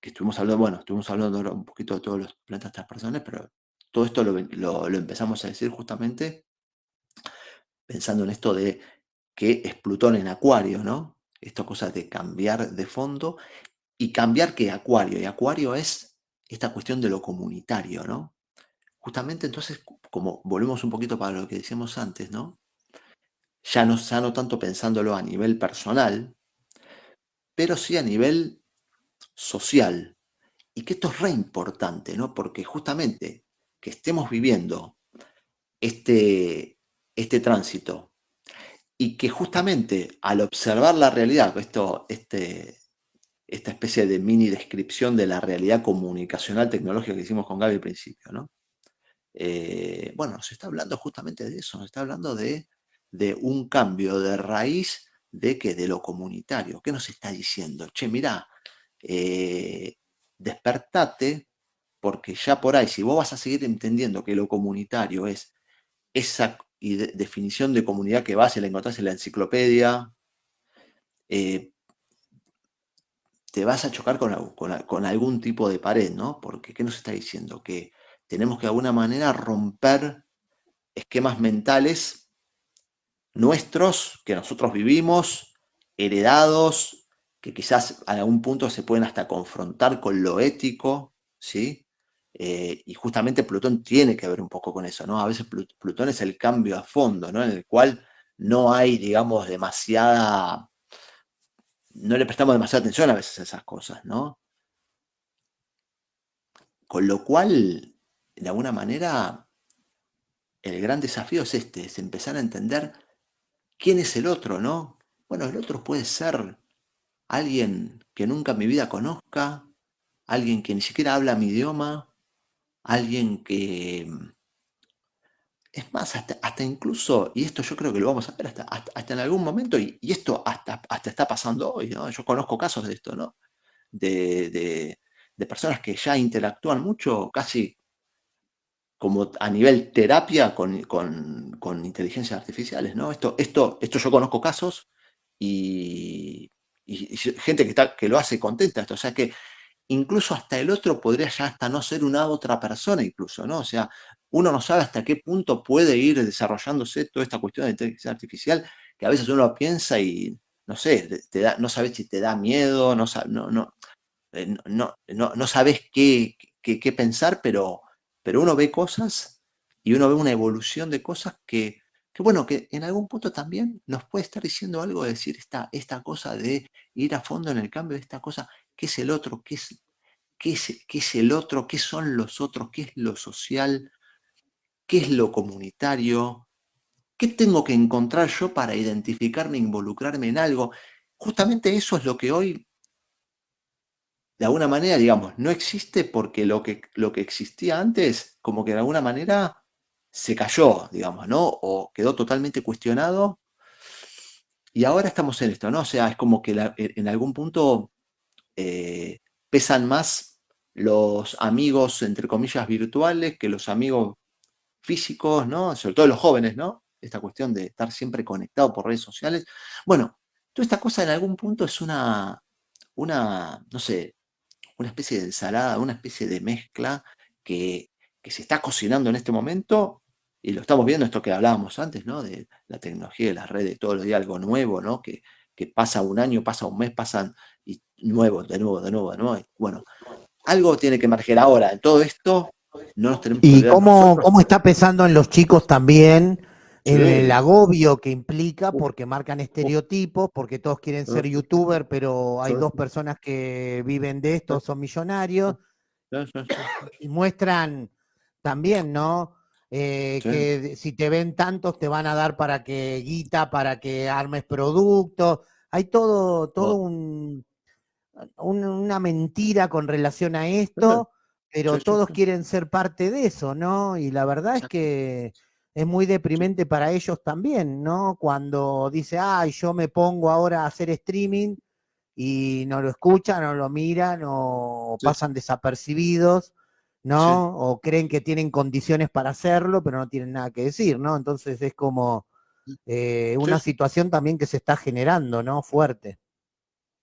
estuvimos hablando ahora un poquito de todos los planetas transpersonales, pero todo esto lo empezamos a decir justamente pensando en esto de que es Plutón en Acuario, ¿no? Esta cosa de cambiar de fondo y cambiar que Acuario. Y Acuario es esta cuestión de lo comunitario, ¿no? Justamente entonces, como volvemos un poquito para lo que decíamos antes, ¿no? Ya no tanto pensándolo a nivel personal, pero sí a nivel social. Y que esto es re importante, ¿no? Porque justamente que estemos viviendo este, este tránsito y que justamente al observar la realidad, esta especie de mini descripción de la realidad comunicacional tecnológica que hicimos con Gaby al principio, ¿no? Bueno, se está hablando justamente de eso, se está hablando de un cambio de raíz de lo comunitario. ¿Qué nos está diciendo? Che, mirá, despertate, porque ya por ahí, si vos vas a seguir entendiendo que lo comunitario es esa definición de comunidad que vas y la encontrás en la enciclopedia, eh, te vas a chocar con algún tipo de pared, ¿no? Porque, ¿qué nos está diciendo? Que tenemos que de alguna manera romper esquemas mentales nuestros, que nosotros vivimos, heredados, que quizás a algún punto se pueden hasta confrontar con lo ético, ¿sí? Y justamente Plutón tiene que ver un poco con eso, ¿no? A veces Plutón es el cambio a fondo, ¿no? En el cual no hay, digamos, no le prestamos demasiada atención a veces a esas cosas, ¿no? Con lo cual, de alguna manera, el gran desafío es es empezar a entender quién es el otro, ¿no? Bueno, el otro puede ser alguien que nunca en mi vida conozca, alguien que ni siquiera habla mi idioma, alguien es más, hasta incluso, y esto yo creo que lo vamos a ver hasta en algún momento, y esto hasta está pasando hoy, ¿no? Yo conozco casos de esto, ¿no? De personas que ya interactúan mucho, casi como a nivel terapia con inteligencias artificiales, ¿no? Esto yo conozco casos y gente que lo hace contenta, esto, o sea que incluso hasta el otro podría ya hasta no ser una otra persona incluso, ¿no? O sea, uno no sabe hasta qué punto puede ir desarrollándose toda esta cuestión de inteligencia artificial, que a veces uno piensa y, no sé, no sabes si te da miedo, no sabes qué pensar, pero uno ve cosas y uno ve una evolución de cosas bueno, que en algún punto también nos puede estar diciendo algo de decir esta cosa de ir a fondo en el cambio de esta cosa, qué es el otro, qué es el otro, qué son los otros, qué es lo social, qué es lo comunitario, qué tengo que encontrar yo para identificarme, involucrarme en algo. Justamente eso es lo que hoy de alguna manera, digamos, no existe porque lo que existía antes, como que de alguna manera se cayó, digamos, ¿no? O quedó totalmente cuestionado. Y ahora estamos en esto, ¿no? O sea, es como que en algún punto eh, pesan más los amigos, entre comillas, virtuales que los amigos físicos, ¿no? Sobre todo los jóvenes, ¿no? Esta cuestión de estar siempre conectado por redes sociales. Bueno, toda esta cosa en algún punto es no sé, una especie de ensalada, una especie de mezcla que, que se está cocinando en este momento y lo estamos viendo, esto que hablábamos antes, ¿no? De la tecnología, de las redes, todos los días algo nuevo, ¿no? Que pasa un año, pasa un mes, pasan y nuevo, de nuevo, de nuevo, de nuevo. Y bueno, algo tiene que emerger ahora. En todo esto no nos tenemos que Y olvidar nosotros. cómo está pesando en los chicos también en el Sí. agobio que implica, Uf, porque marcan uf, estereotipos, porque todos quieren sí, ser youtuber, pero sí, hay dos personas que viven de sí, esto, son millonarios, sí, sí, sí, y muestran también, ¿no? sí, Que si te ven tantos te van a dar para que guita, para que armes productos. Hay todo todo, una mentira con relación a sí, esto, sí, pero sí, todos sí, quieren ser parte de eso, ¿no? Y la verdad es exacto, que es muy sí, deprimente para ellos también, ¿no? Cuando dice, ay, yo me pongo ahora a hacer streaming y no lo escuchan, no lo miran o sí, pasan desapercibidos, sí, ¿no? O creen que tienen condiciones para hacerlo, pero no tienen nada que decir, ¿no? Entonces es como sí, una sí. situación también que se está generando, ¿no? Fuerte.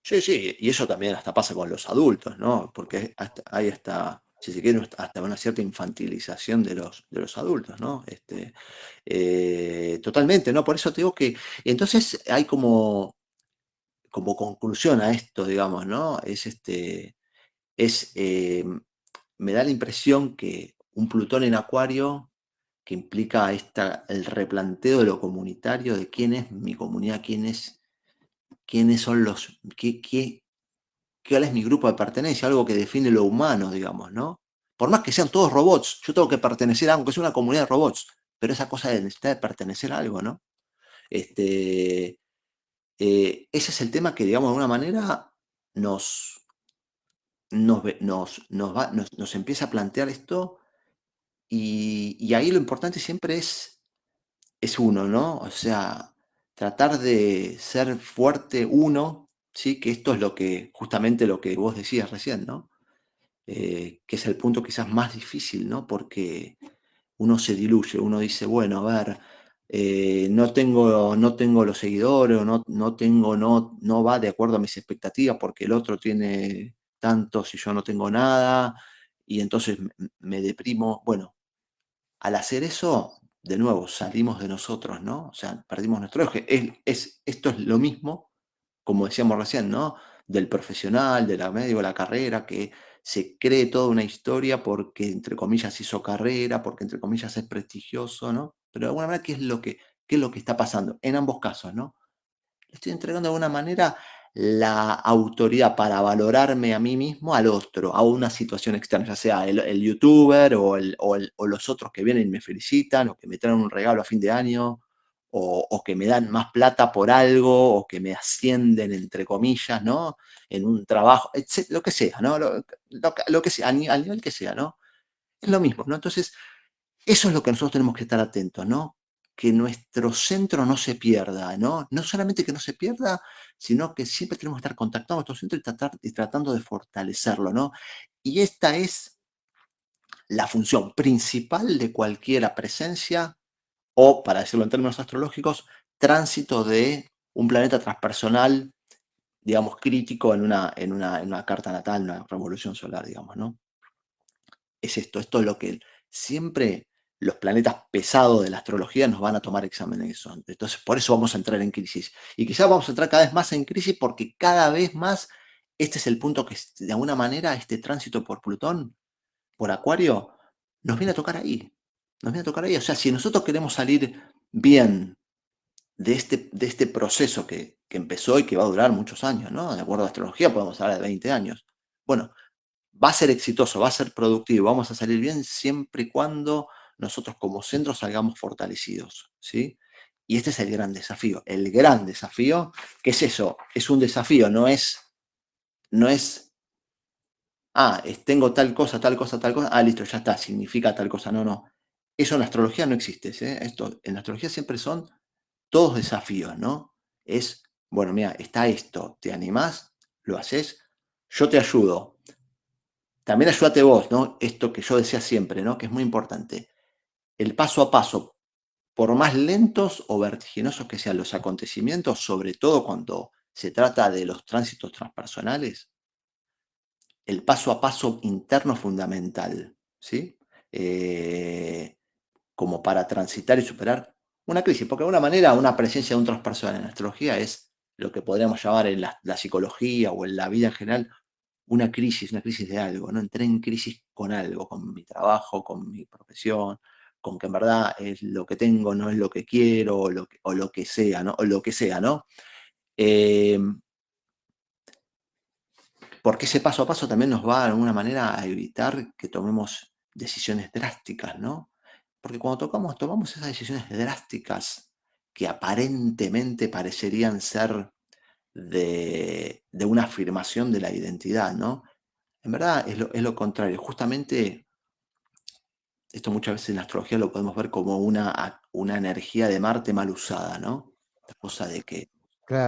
Sí, sí, y eso también hasta pasa con los adultos, ¿no? Porque hay hasta, si se quiere, hasta una cierta infantilización de los adultos, ¿no? Totalmente, ¿no? Por eso te digo que, entonces hay como conclusión a esto, digamos, ¿no? Es, me da la impresión que un Plutón en Acuario, que implica el replanteo de lo comunitario, de quién es mi comunidad, quiénes son cuál es mi grupo de pertenencia, algo que define lo humano, digamos, ¿no? Por más que sean todos robots, yo tengo que pertenecer a algo, que es una comunidad de robots, pero esa cosa de necesidad de pertenecer a algo, ¿no? Este, Ese es el tema que, digamos, de alguna manera nos, nos empieza a plantear esto y ahí lo importante siempre es uno, ¿no? O sea, tratar de ser fuerte uno, ¿sí? Que esto es justamente lo que vos decías recién, ¿no? Que es el punto quizás más difícil, ¿no? Porque uno se diluye, uno dice, bueno, a ver, no tengo los seguidores, o no va de acuerdo a mis expectativas porque el otro tiene tantos y yo no tengo nada, y entonces me deprimo. Bueno, al hacer eso, de nuevo, salimos de nosotros, ¿no? O sea, perdimos nuestro eje. Esto es lo mismo, como decíamos recién, ¿no? Del profesional, de la médico, de la carrera, que se cree toda una historia porque, entre comillas, hizo carrera, porque, entre comillas, es prestigioso, ¿no? Pero de alguna manera, ¿qué es lo que está pasando? En ambos casos, ¿no? Le estoy entregando de alguna manera la autoridad para valorarme a mí mismo al otro, a una situación externa, ya sea el youtuber o los otros que vienen y me felicitan, o que me traen un regalo a fin de año, o que me dan más plata por algo, o que me ascienden, entre comillas, ¿no? En un trabajo, lo que sea, ¿no? Lo que sea, al nivel que sea, ¿no? Es lo mismo, ¿no? Entonces, Eso es lo que nosotros tenemos que estar atentos, ¿no? Que nuestro centro no se pierda, ¿no? No solamente que no se pierda, sino que siempre tenemos que estar contactando a nuestro centro y tratando de fortalecerlo, ¿no? Y esta es la función principal de cualquier presencia o, para decirlo en términos astrológicos, tránsito de un planeta transpersonal, digamos, crítico en una carta natal, una revolución solar, digamos, ¿no? Es esto es lo que siempre los planetas pesados de la astrología nos van a tomar examen de eso. Entonces, por eso vamos a entrar en crisis. Y quizás vamos a entrar cada vez más en crisis porque cada vez más este es el punto que, de alguna manera, este tránsito por Plutón, por Acuario, nos viene a tocar ahí. Nos viene a tocar ahí. O sea, si nosotros queremos salir bien de este proceso que empezó y que va a durar muchos años, ¿no? De acuerdo a la astrología, podemos hablar de 20 años. Bueno, va a ser exitoso, va a ser productivo, vamos a salir bien siempre y cuando nosotros como centro salgamos fortalecidos, ¿sí? Y este es el gran desafío. El gran desafío, ¿qué es eso? Es un desafío, no es, tengo tal cosa, tal cosa, tal cosa, listo, ya está, significa tal cosa. No, no. Eso en la astrología no existe, ¿sí? En la astrología siempre son todos desafíos, ¿no? Es, bueno, mira, está esto, ¿te animás? ¿Lo haces? Yo te ayudo. También ayúdate vos, ¿no? Esto que yo decía siempre, ¿no? Que es muy importante. El paso a paso, por más lentos o vertiginosos que sean los acontecimientos, sobre todo cuando se trata de los tránsitos transpersonales, el paso a paso interno fundamental, ¿sí? Como para transitar y superar una crisis, porque de alguna manera una presencia de un transpersonal en la astrología es lo que podríamos llamar en la psicología o en la vida en general una crisis de algo, ¿no? Entré en crisis con algo, con mi trabajo, con mi profesión, con que en verdad es lo que tengo, no es lo que quiero, o lo que sea, ¿no? O lo que sea, ¿no? Eh, Porque ese paso a paso también nos va de alguna manera a evitar que tomemos decisiones drásticas, ¿no? Porque cuando tomamos esas decisiones drásticas que aparentemente parecerían ser de una afirmación de la identidad, ¿no? En verdad es lo contrario. Justamente esto muchas veces en la astrología lo podemos ver como una energía de Marte mal usada, ¿no? La cosa de que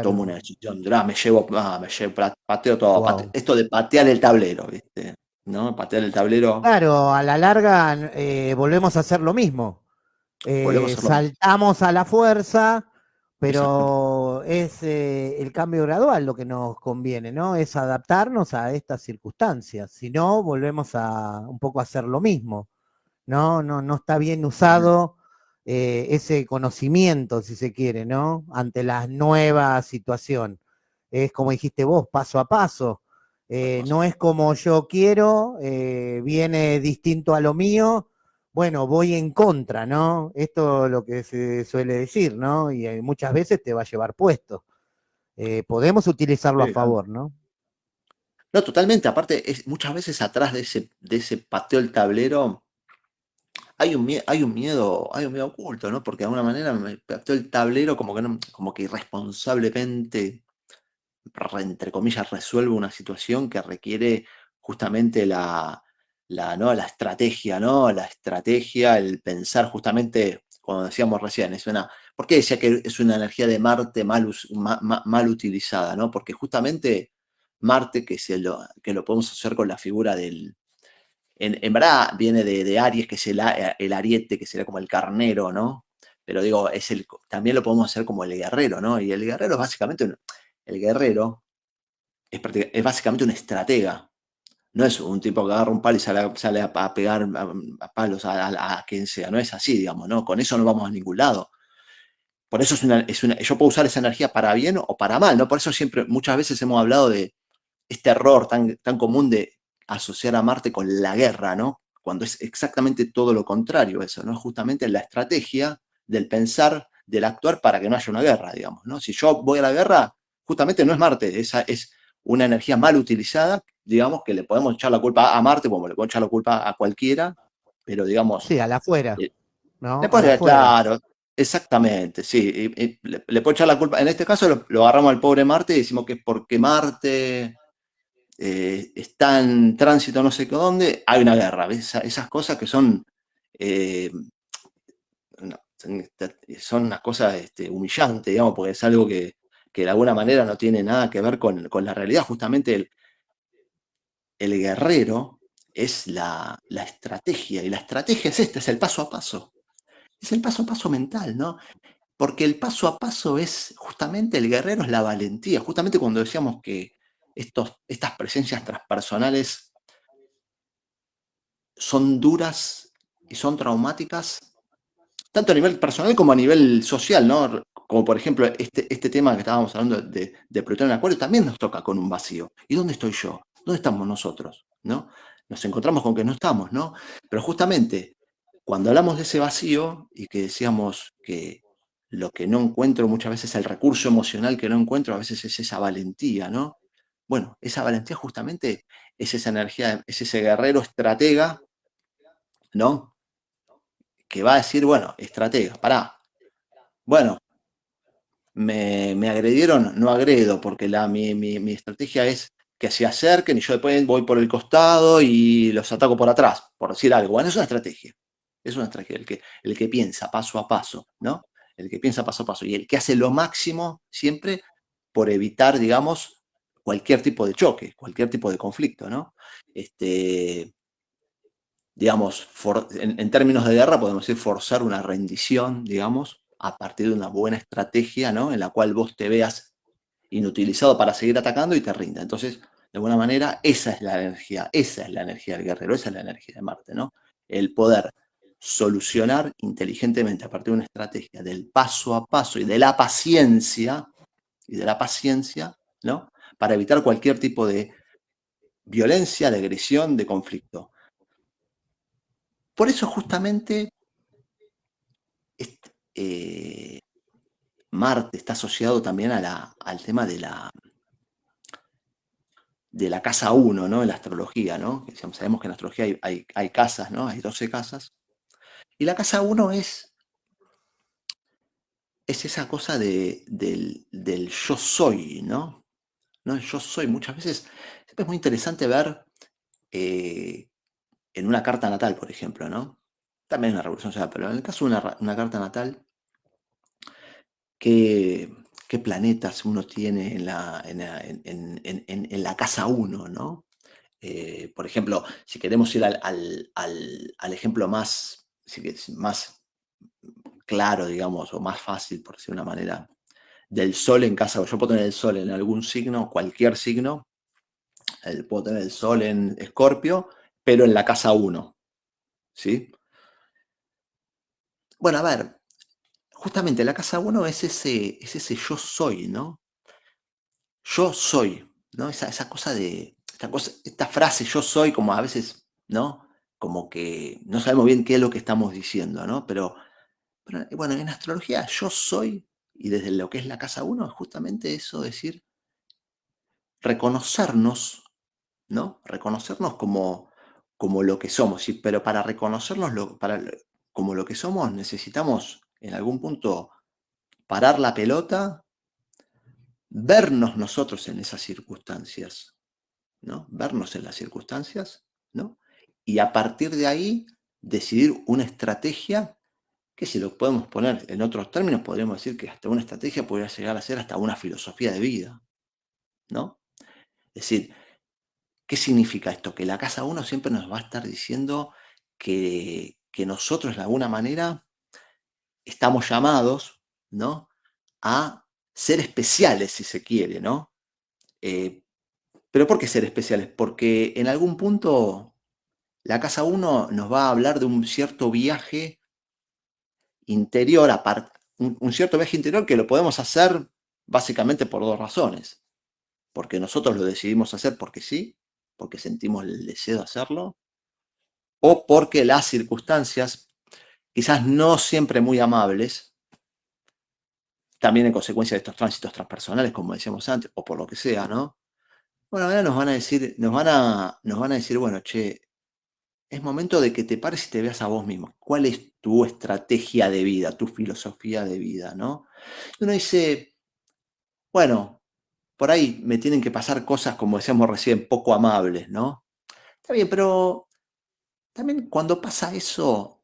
tomo una Claro, decisión, pateo todo, wow. esto de patear el tablero, ¿viste? ¿No? Patear el tablero, Claro, a la larga volvemos a hacer lo mismo. volvemos a hacer lo mismo. Saltamos a la fuerza, Exactamente. pero es el cambio gradual lo que nos conviene, ¿no? Es adaptarnos a estas circunstancias. Si no, volvemos a un poco a hacer lo mismo, ¿no? No, no está bien usado ese conocimiento, si se quiere, ¿no? Ante la nueva situación. Es como dijiste vos, paso a paso. No es como yo quiero, viene distinto a lo mío, bueno, voy en contra, ¿no? Esto es lo que se suele decir, ¿no? Y muchas veces te va a llevar puesto. Podemos utilizarlo a Sí, favor, ¿no? no, totalmente. Aparte, muchas veces atrás de ese pateo el tablero hay un miedo oculto, ¿no? Porque de alguna manera me pateo el tablero como que, como que irresponsablemente, entre comillas, resuelve una situación que requiere justamente ¿no? La estrategia, ¿no? La estrategia, el pensar justamente, como decíamos recién, ¿por qué decía que es una energía de Marte mal utilizada, ¿no? Porque justamente Marte, que lo podemos hacer con la figura en verdad viene de Aries, que es el ariete, que sería como el carnero, ¿no? Pero digo, también lo podemos hacer como el guerrero, ¿no? Y el guerrero es básicamente, el guerrero es básicamente un estratega. No es un tipo que agarra un palo y sale a pegar a palos a quien sea. No es así, digamos, ¿no? Con eso no vamos a ningún lado. Por eso yo puedo usar esa energía para bien o para mal, ¿no? Por eso siempre, muchas veces hemos hablado de este error tan común de asociar a Marte con la guerra, ¿no? Cuando es exactamente todo lo contrario eso, ¿no? Justamente la estrategia del pensar, del actuar para que no haya una guerra, digamos, ¿no? Si yo voy a la guerra, justamente no es Marte, esa es una energía mal utilizada, digamos, que le podemos echar la culpa a Marte, como le podemos echar la culpa a cualquiera, pero digamos, Sí, a la afuera, eh, le ¿no? A la puede, afuera. claro, exactamente, sí, le puedo echar la culpa, en este caso lo agarramos al pobre Marte y decimos que es porque Marte está en tránsito no sé qué dónde, hay una guerra, ¿ves? Esas cosas que son eh, son unas cosas humillantes, digamos, porque es algo que de alguna manera no tiene nada que ver con la realidad. Justamente el guerrero es la estrategia, y la estrategia es esta, es el paso a paso. Es el paso a paso mental, ¿no? Porque el paso a paso es justamente, el guerrero es la valentía. Justamente cuando decíamos que estas presencias transpersonales son duras y son traumáticas, tanto a nivel personal como a nivel social, ¿no? Como por ejemplo este tema que estábamos hablando de Plutón en Acuario, también nos toca con un vacío. ¿Y dónde estoy yo? ¿Dónde estamos nosotros? ¿No? Nos encontramos con que no estamos, ¿no? Pero justamente cuando hablamos de ese vacío y que decíamos que lo que no encuentro muchas veces, el recurso emocional que no encuentro a veces es esa valentía, ¿no? Bueno, esa valentía justamente es esa energía, es ese guerrero estratega, ¿no? Que va a decir, bueno, estratega, pará, bueno, me agredieron, no agredo, porque mi estrategia es que se acerquen y yo después voy por el costado y los ataco por atrás, por decir algo. Bueno, es una estrategia. Es una estrategia, el que piensa paso a paso, ¿no? El que piensa paso a paso y el que hace lo máximo siempre por evitar, digamos, cualquier tipo de choque, cualquier tipo de conflicto, ¿no? Digamos, en términos de guerra podemos decir forzar una rendición, digamos, a partir de una buena estrategia, ¿no? En la cual vos te veas inutilizado para seguir atacando y te rinda. Entonces, de alguna manera, esa es la energía del guerrero, esa es la energía de Marte, ¿no? El poder solucionar inteligentemente a partir de una estrategia del paso a paso y de la paciencia, ¿no? Para evitar cualquier tipo de violencia, de agresión, de conflicto. Por eso justamente Marte está asociado también al tema de la casa 1, ¿no? En la astrología, ¿no? Sabemos que en la astrología hay casas, ¿no? Hay 12 casas. Y la casa 1 es esa cosa del yo soy, ¿no? ¿No? El yo soy. Muchas veces siempre es muy interesante ver en una carta natal, por ejemplo, ¿no? También en una revolución social, pero en el caso de una carta natal, qué planetas uno tiene en la casa 1, ¿no? Por ejemplo, si queremos ir al ejemplo más, más claro, digamos, o más fácil, por decir una manera, del sol en casa, yo puedo tener el sol en algún signo, cualquier signo, puedo tener el sol en Escorpio, pero en la casa 1, ¿sí? Bueno, a ver, justamente la casa 1 es ese yo soy, ¿no? Yo soy, ¿no? Esa cosa esta frase yo soy, como a veces, ¿no? Como que no sabemos bien qué es lo que estamos diciendo, ¿no? Pero bueno, en astrología yo soy, y desde lo que es la casa 1, es justamente eso, decir, reconocernos, ¿no? Reconocernos como lo que somos, ¿sí? Pero para reconocernos como lo que somos necesitamos en algún punto parar la pelota, vernos nosotros en esas circunstancias, ¿no? Vernos en las circunstancias, ¿no? Y a partir de ahí decidir una estrategia que, si lo podemos poner en otros términos, podríamos decir que hasta una estrategia podría llegar a ser hasta una filosofía de vida, ¿no? Es decir, ¿qué significa esto? Que la casa 1 siempre nos va a estar diciendo que nosotros de alguna manera estamos llamados, ¿no? A ser especiales, si se quiere, ¿no? ¿Pero por qué ser especiales? Porque en algún punto la casa 1 nos va a hablar de un cierto viaje interior, un cierto viaje interior que lo podemos hacer básicamente por dos razones. Porque nosotros lo decidimos hacer porque sí, porque sentimos el deseo de hacerlo, o porque las circunstancias, quizás no siempre muy amables, también en consecuencia de estos tránsitos transpersonales, como decíamos antes, o por lo que sea, ¿no? Bueno, ahora nos van a decir, nos van a decir, bueno, che, es momento de que te pares y te veas a vos mismo. ¿Cuál es tu estrategia de vida, tu filosofía de vida, ¿no? Y uno dice, bueno, por ahí me tienen que pasar cosas, como decíamos recién, poco amables, ¿no? Está bien, pero también cuando pasa eso,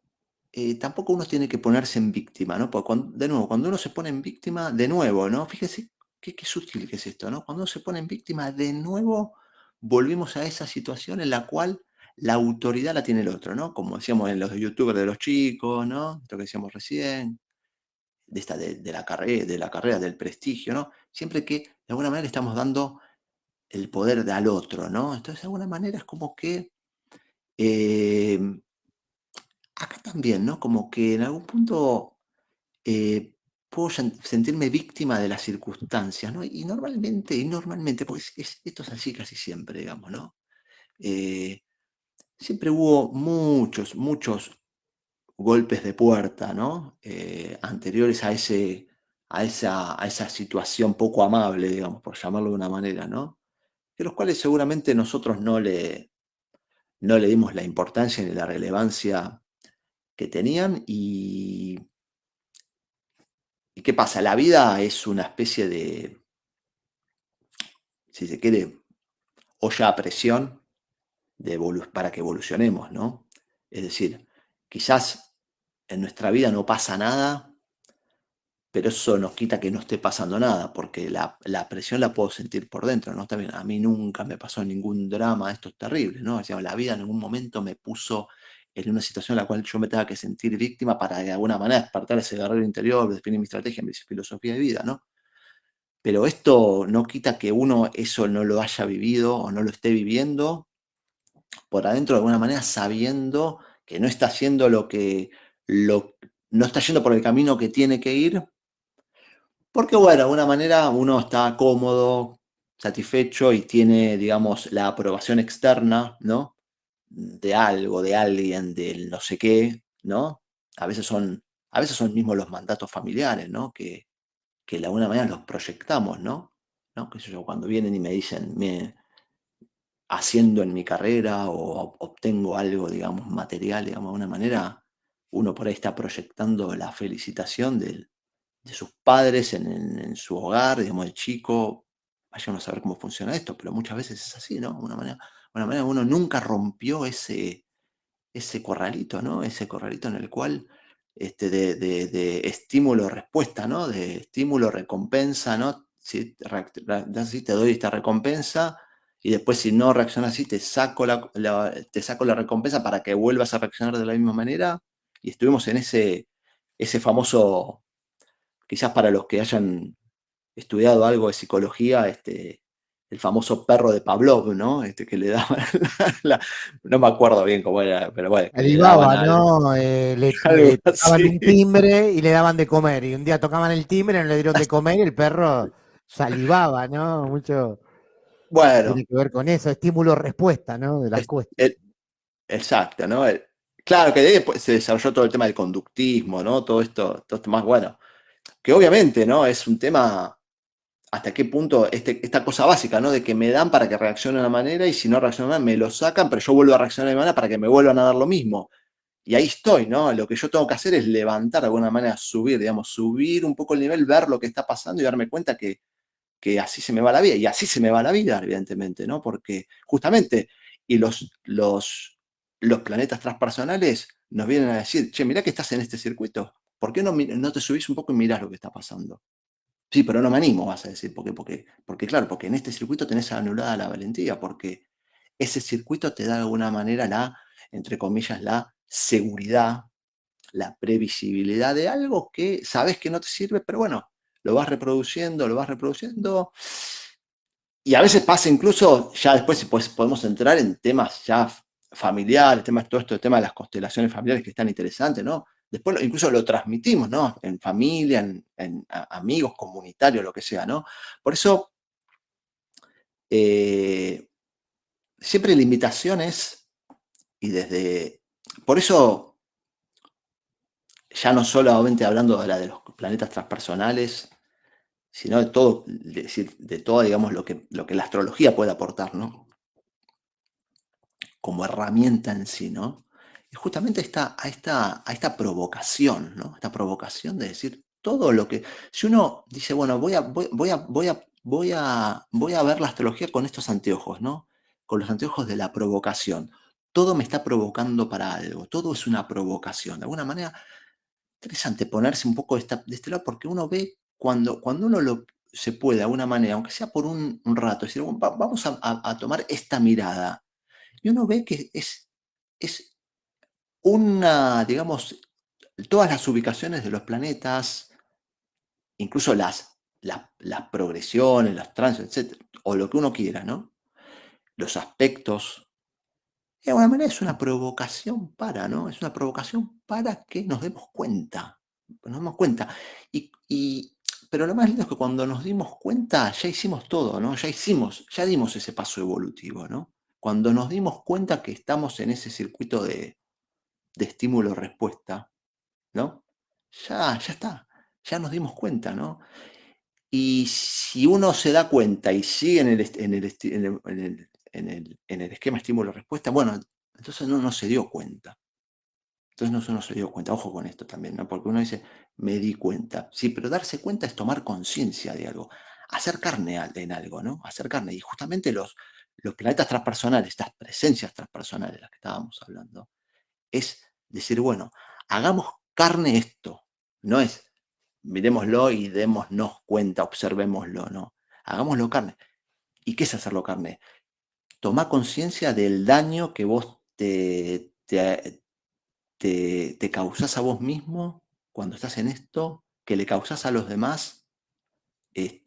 tampoco uno tiene que ponerse en víctima, ¿no? Porque de nuevo, cuando uno se pone en víctima, de nuevo, ¿no? Fíjese qué sutil que es esto, ¿no? Cuando uno se pone en víctima, de nuevo volvimos a esa situación en la cual la autoridad la tiene el otro, ¿no? Como decíamos en los youtubers de los chicos, ¿no? Esto que decíamos recién, de la carrera, del prestigio, ¿no? Siempre que de alguna manera le estamos dando el poder al otro, ¿no? Entonces, de alguna manera es como que eh, acá también, ¿no? Como que en algún punto puedo sentirme víctima de las circunstancias, ¿no? Y normalmente, porque esto es así casi siempre, digamos, ¿no? Eh, siempre hubo muchos golpes de puerta, ¿no? Anteriores a esa situación poco amable, digamos, por llamarlo de una manera, ¿no? De los cuales seguramente nosotros no le dimos la importancia ni la relevancia que tenían. ¿Y qué pasa? La vida es una especie de, si se quiere, olla a presión para que evolucionemos, ¿no? Es decir, quizás en nuestra vida no pasa nada, pero eso nos quita que no esté pasando nada, porque la presión la puedo sentir por dentro, ¿no? También a mí nunca me pasó ningún drama, esto es terrible, ¿no? O sea, la vida en algún momento me puso en una situación en la cual yo me tenga que sentir víctima para de alguna manera despertar ese guerrero interior, definir mi estrategia, mi filosofía de vida, ¿no? Pero esto no quita que uno eso no lo haya vivido o no lo esté viviendo por adentro de alguna manera, sabiendo que no está haciendo no está yendo por el camino que tiene que ir, porque bueno, de alguna manera uno está cómodo, satisfecho y tiene, digamos, la aprobación externa, ¿no? De algo, de alguien, del no sé qué, ¿no? A veces son mismos los mandatos familiares, ¿no? Que de alguna manera los proyectamos, ¿no? ¿No? Qué sé yo, cuando vienen y me dicen, haciendo en mi carrera o obtengo algo, digamos, material, digamos, de alguna manera, uno por ahí está proyectando la felicitación de sus padres en su hogar, digamos, el chico. Vaya uno a saber cómo funciona esto, pero muchas veces es así, ¿no? De una manera uno nunca rompió ese corralito, ¿no? Ese corralito en el cual de estímulo-respuesta, ¿no? De estímulo-recompensa, ¿no? Si así, te doy esta recompensa y después si no reaccionas así, te saco la recompensa para que vuelvas a reaccionar de la misma manera. Y estuvimos en ese famoso, quizás para los que hayan estudiado algo de psicología, el famoso perro de Pavlov, ¿no? Que le daban, no me acuerdo bien cómo era, pero bueno, que le daban Alibaba, ¿no? algo Le tocaban así. un timbre y le daban de comer. Y un día tocaban el timbre, no le dieron de comer y el perro salivaba, ¿no? Mucho Bueno, tiene que ver con eso, estímulo-respuesta, ¿no? De las es- cuestas. el- exacto, ¿no? Claro que de ahí después se desarrolló todo el tema del conductismo, ¿no? Todo esto más, bueno, que obviamente, ¿no? Es un tema hasta qué punto esta cosa básica, ¿no? De que me dan para que reaccione de una manera y si no reacciona de una manera, me lo sacan, pero yo vuelvo a reaccionar de una manera para que me vuelvan a dar lo mismo. Y ahí estoy, ¿no? Lo que yo tengo que hacer es levantar de alguna manera, subir un poco el nivel, ver lo que está pasando y darme cuenta que así se me va la vida. Y así se me va la vida, evidentemente, ¿no? Porque justamente, y los planetas transpersonales nos vienen a decir, che, mirá que estás en este circuito, ¿por qué no te subís un poco y mirás lo que está pasando? Sí, pero no me animo, vas a decir. ¿Por qué? Porque claro, porque en este circuito tenés anulada la valentía, porque ese circuito te da de alguna manera entre comillas, la seguridad, la previsibilidad de algo que sabes que no te sirve, pero bueno, lo vas reproduciendo. Y a veces pasa incluso, ya después pues, podemos entrar en temas ya familiares, todo esto, el tema de las constelaciones familiares que están interesantes, ¿no? Después incluso lo transmitimos, ¿no? En familia, en amigos, comunitarios, lo que sea, ¿no? Por eso, siempre la invitación es, por eso, ya no solamente hablando de los planetas transpersonales, sino de todo, decir, de todo, digamos, lo que la astrología puede aportar, ¿no? Como herramienta en sí, ¿no? Y justamente a esta provocación, ¿no? Esta provocación de decir todo lo que. Si uno dice, bueno, voy a ver la astrología con estos anteojos, ¿no? Con los anteojos de la provocación. todo me está provocando para algo, todo es una provocación. De alguna manera, interesante ponerse un poco de este lado, porque uno ve cuando uno se puede de alguna manera, aunque sea por un rato, decir, "Bueno, vamos a tomar esta mirada". Y uno ve que es una, digamos, todas las ubicaciones de los planetas, incluso las progresiones, los tránsitos, etcétera, o lo que uno quiera, ¿no? Los aspectos, de alguna manera es una provocación para, ¿no? Es una provocación para que nos demos cuenta. Nos demos cuenta. Pero lo más lindo es que cuando nos dimos cuenta, ya hicimos todo, ¿no? Ya dimos ese paso evolutivo, ¿no? Cuando nos dimos cuenta que estamos en ese circuito de estímulo-respuesta, ¿no? Ya está, ya nos dimos cuenta, ¿no? Y si uno se da cuenta y sigue en el esquema estímulo-respuesta, bueno, entonces no se dio cuenta. Entonces uno se dio cuenta, ojo con esto también, ¿no? Porque uno dice, me di cuenta. Sí, pero darse cuenta es tomar conciencia de algo, hacer carne en algo, ¿no? Hacer carne. Y justamente los planetas transpersonales, estas presencias transpersonales de las que estábamos hablando, es decir, bueno, hagamos carne esto. No es miremoslo y démonos cuenta, observémoslo, no. Hagámoslo carne. ¿Y qué es hacerlo carne? Tomá conciencia del daño que vos te causás a vos mismo cuando estás en esto, que le causás a los demás, y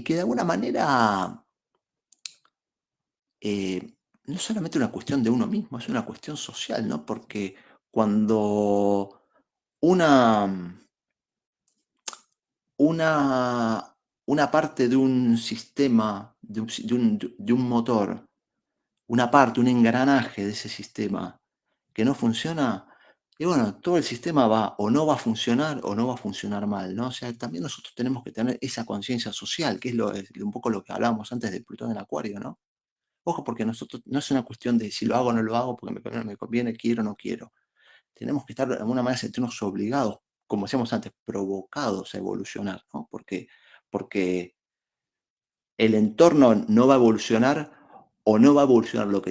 que de alguna manera no es solamente una cuestión de uno mismo, es una cuestión social, ¿no? Porque cuando una, una parte de un sistema, de un motor, una parte, un engranaje de ese sistema que no funciona, y bueno, todo el sistema va o no va a funcionar o no va a funcionar mal, ¿no? O sea, también nosotros tenemos que tener esa conciencia social, que es un poco lo que hablábamos antes de Plutón en Acuario, ¿no? Ojo, porque nosotros no es una cuestión de si lo hago o no lo hago, porque me conviene, quiero o no quiero. Tenemos que estar de alguna manera sentirnos obligados, como decíamos antes, provocados a evolucionar, ¿no? Porque el entorno no va a evolucionar o no va a evolucionar lo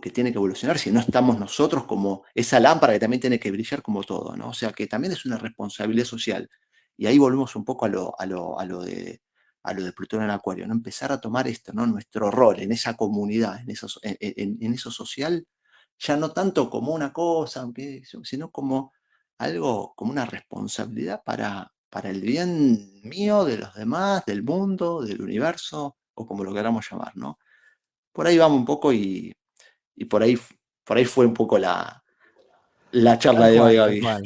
que tiene que evolucionar si no estamos nosotros como esa lámpara que también tiene que brillar como todo, ¿no? O sea que también es una responsabilidad social. Y ahí volvemos un poco a lo de Plutón en Acuario, ¿no? Empezar a tomar esto, ¿no? Nuestro rol en esa comunidad, en eso social, ya no tanto como una cosa, sino como algo, como una responsabilidad para el bien mío, de los demás, del mundo, del universo, o como lo queramos llamar, ¿no? Por ahí vamos un poco y por ahí fue un poco la charla Tal de hoy, cual, tal Gaby. cual.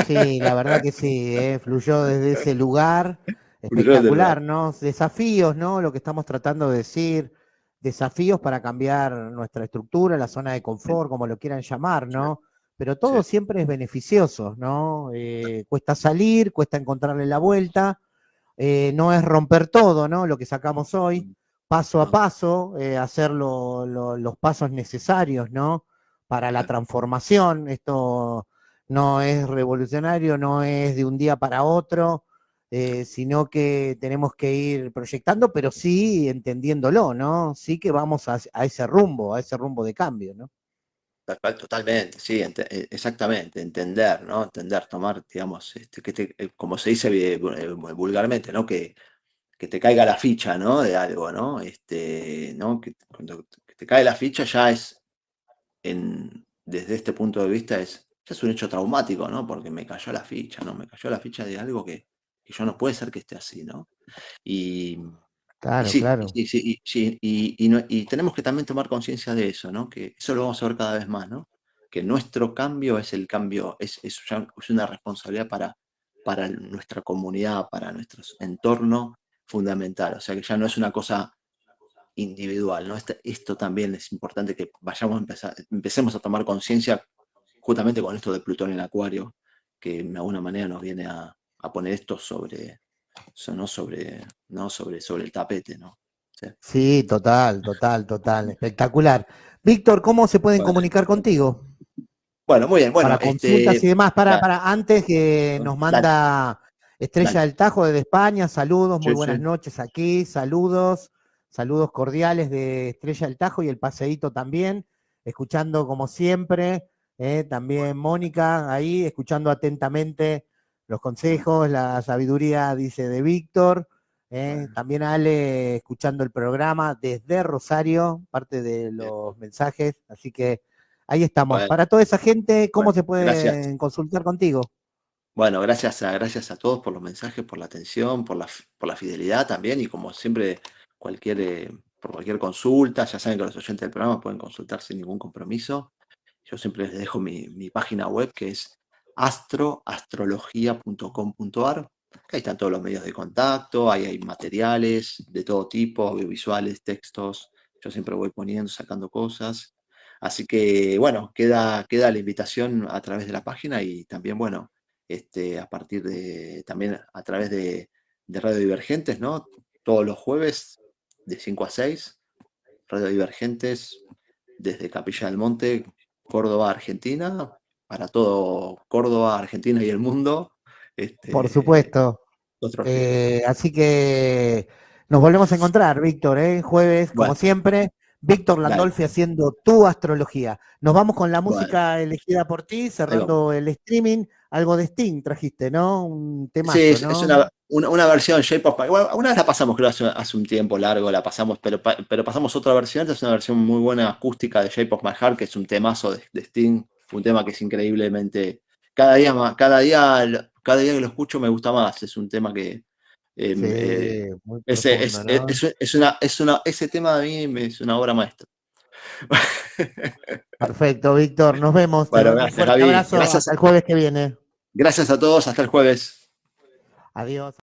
Sí, la verdad que sí, fluyó desde ese lugar Fluyó desde el lugar. espectacular, ¿no? Desafíos, ¿no? Lo que estamos tratando de decir, desafíos para cambiar nuestra estructura, la zona de confort, como lo quieran llamar, Sí, ¿no? Pero sí, todo siempre es beneficioso, ¿no? Cuesta salir, cuesta encontrarle la vuelta, no es romper todo, ¿no? Lo que sacamos hoy, paso a no, paso, hacer los pasos necesarios, ¿no? Para la claro. transformación. Esto no es revolucionario, no es de un día para otro, sino que tenemos que ir proyectando, pero sí entendiéndolo, ¿no? Sí que vamos a ese rumbo de cambio, ¿no? Totalmente, sí, exactamente, entender, ¿no? Entender, tomar, digamos, como se dice vulgarmente, ¿no? Que te caiga la ficha, ¿no? De algo, ¿no? ¿No? Que cuando que te cae la ficha ya es, desde este punto de vista, ya es un hecho traumático, ¿no? Porque me cayó la ficha, ¿no? Me cayó la ficha de algo que yo no puede ser que esté así, ¿no? Y, y Claro, sí, claro. y sí, sí, sí, y tenemos que también tomar conciencia de eso, ¿no? Que eso lo vamos a ver cada vez más, ¿no? Que nuestro cambio es el cambio, es una responsabilidad para nuestra comunidad, para nuestro entorno fundamental. O sea que ya no es una cosa individual, ¿no? Esto también es importante que empecemos a tomar conciencia justamente con esto de Plutón en Acuario, que de alguna manera nos viene a poner esto ¿no? sobre el tapete, ¿no? Sí. Sí, total, total, total. Espectacular. Víctor, ¿cómo se pueden Bueno, comunicar contigo? bueno, muy bien, bueno, Para consultas y demás, la- antes que nos dale, manda Estrella dale. del Tajo desde España, saludos, muy Sí, buenas sí. noches aquí, saludos. Saludos cordiales de Estrella del Tajo y el Paseíto también, escuchando como siempre. También Mónica ahí, escuchando atentamente los consejos, la sabiduría, dice, de Víctor. También Ale, escuchando el programa desde Rosario, parte de Bien. los mensajes. Así que ahí estamos. Bueno, Para toda esa gente, ¿cómo bueno, se gracias. pueden consultar contigo? Bueno, gracias a todos por los mensajes, por la atención, por la fidelidad también y como siempre, por cualquier consulta, ya saben que los oyentes del programa pueden consultar sin ningún compromiso. Yo siempre les dejo mi página web que es astrología.com.ar. Ahí están todos los medios de contacto, ahí hay materiales de todo tipo, audiovisuales, textos. Yo siempre voy poniendo, sacando cosas. Así que, bueno, queda la invitación a través de la página y también, bueno, a partir también a través de Radio Divergentes, ¿no? Todos los jueves de 5 a 6, Radio Divergentes desde Capilla del Monte, Córdoba, Argentina, para todo Córdoba, Argentina y el mundo. Por Este, supuesto. Otros fieles. Así que nos volvemos a encontrar, Víctor, jueves, como Bueno, siempre. Víctor dale, Landolfi haciendo tu astrología. Nos vamos con la bueno, música elegida por ti, ahí vamos. cerrando el streaming. Algo de Sting trajiste, ¿no? Un Sí, temazo, es ¿no? una versión Shape of My. Bueno, una vez la pasamos, creo, hace un tiempo largo, la pasamos, pero pasamos otra versión. Esta es una versión muy buena acústica de Shape of My Heart, que es un temazo de Sting, un tema que es increíblemente. Cada día que lo escucho me gusta más. Es un tema que. Sí, muy profundo, ¿no? Ese tema a mí es una obra maestra. Perfecto, Víctor. Nos vemos. Te Bueno, mando un gracias, fuerte Gaby. abrazo. Hasta el jueves que viene. Gracias a todos. Hasta el jueves. Adiós.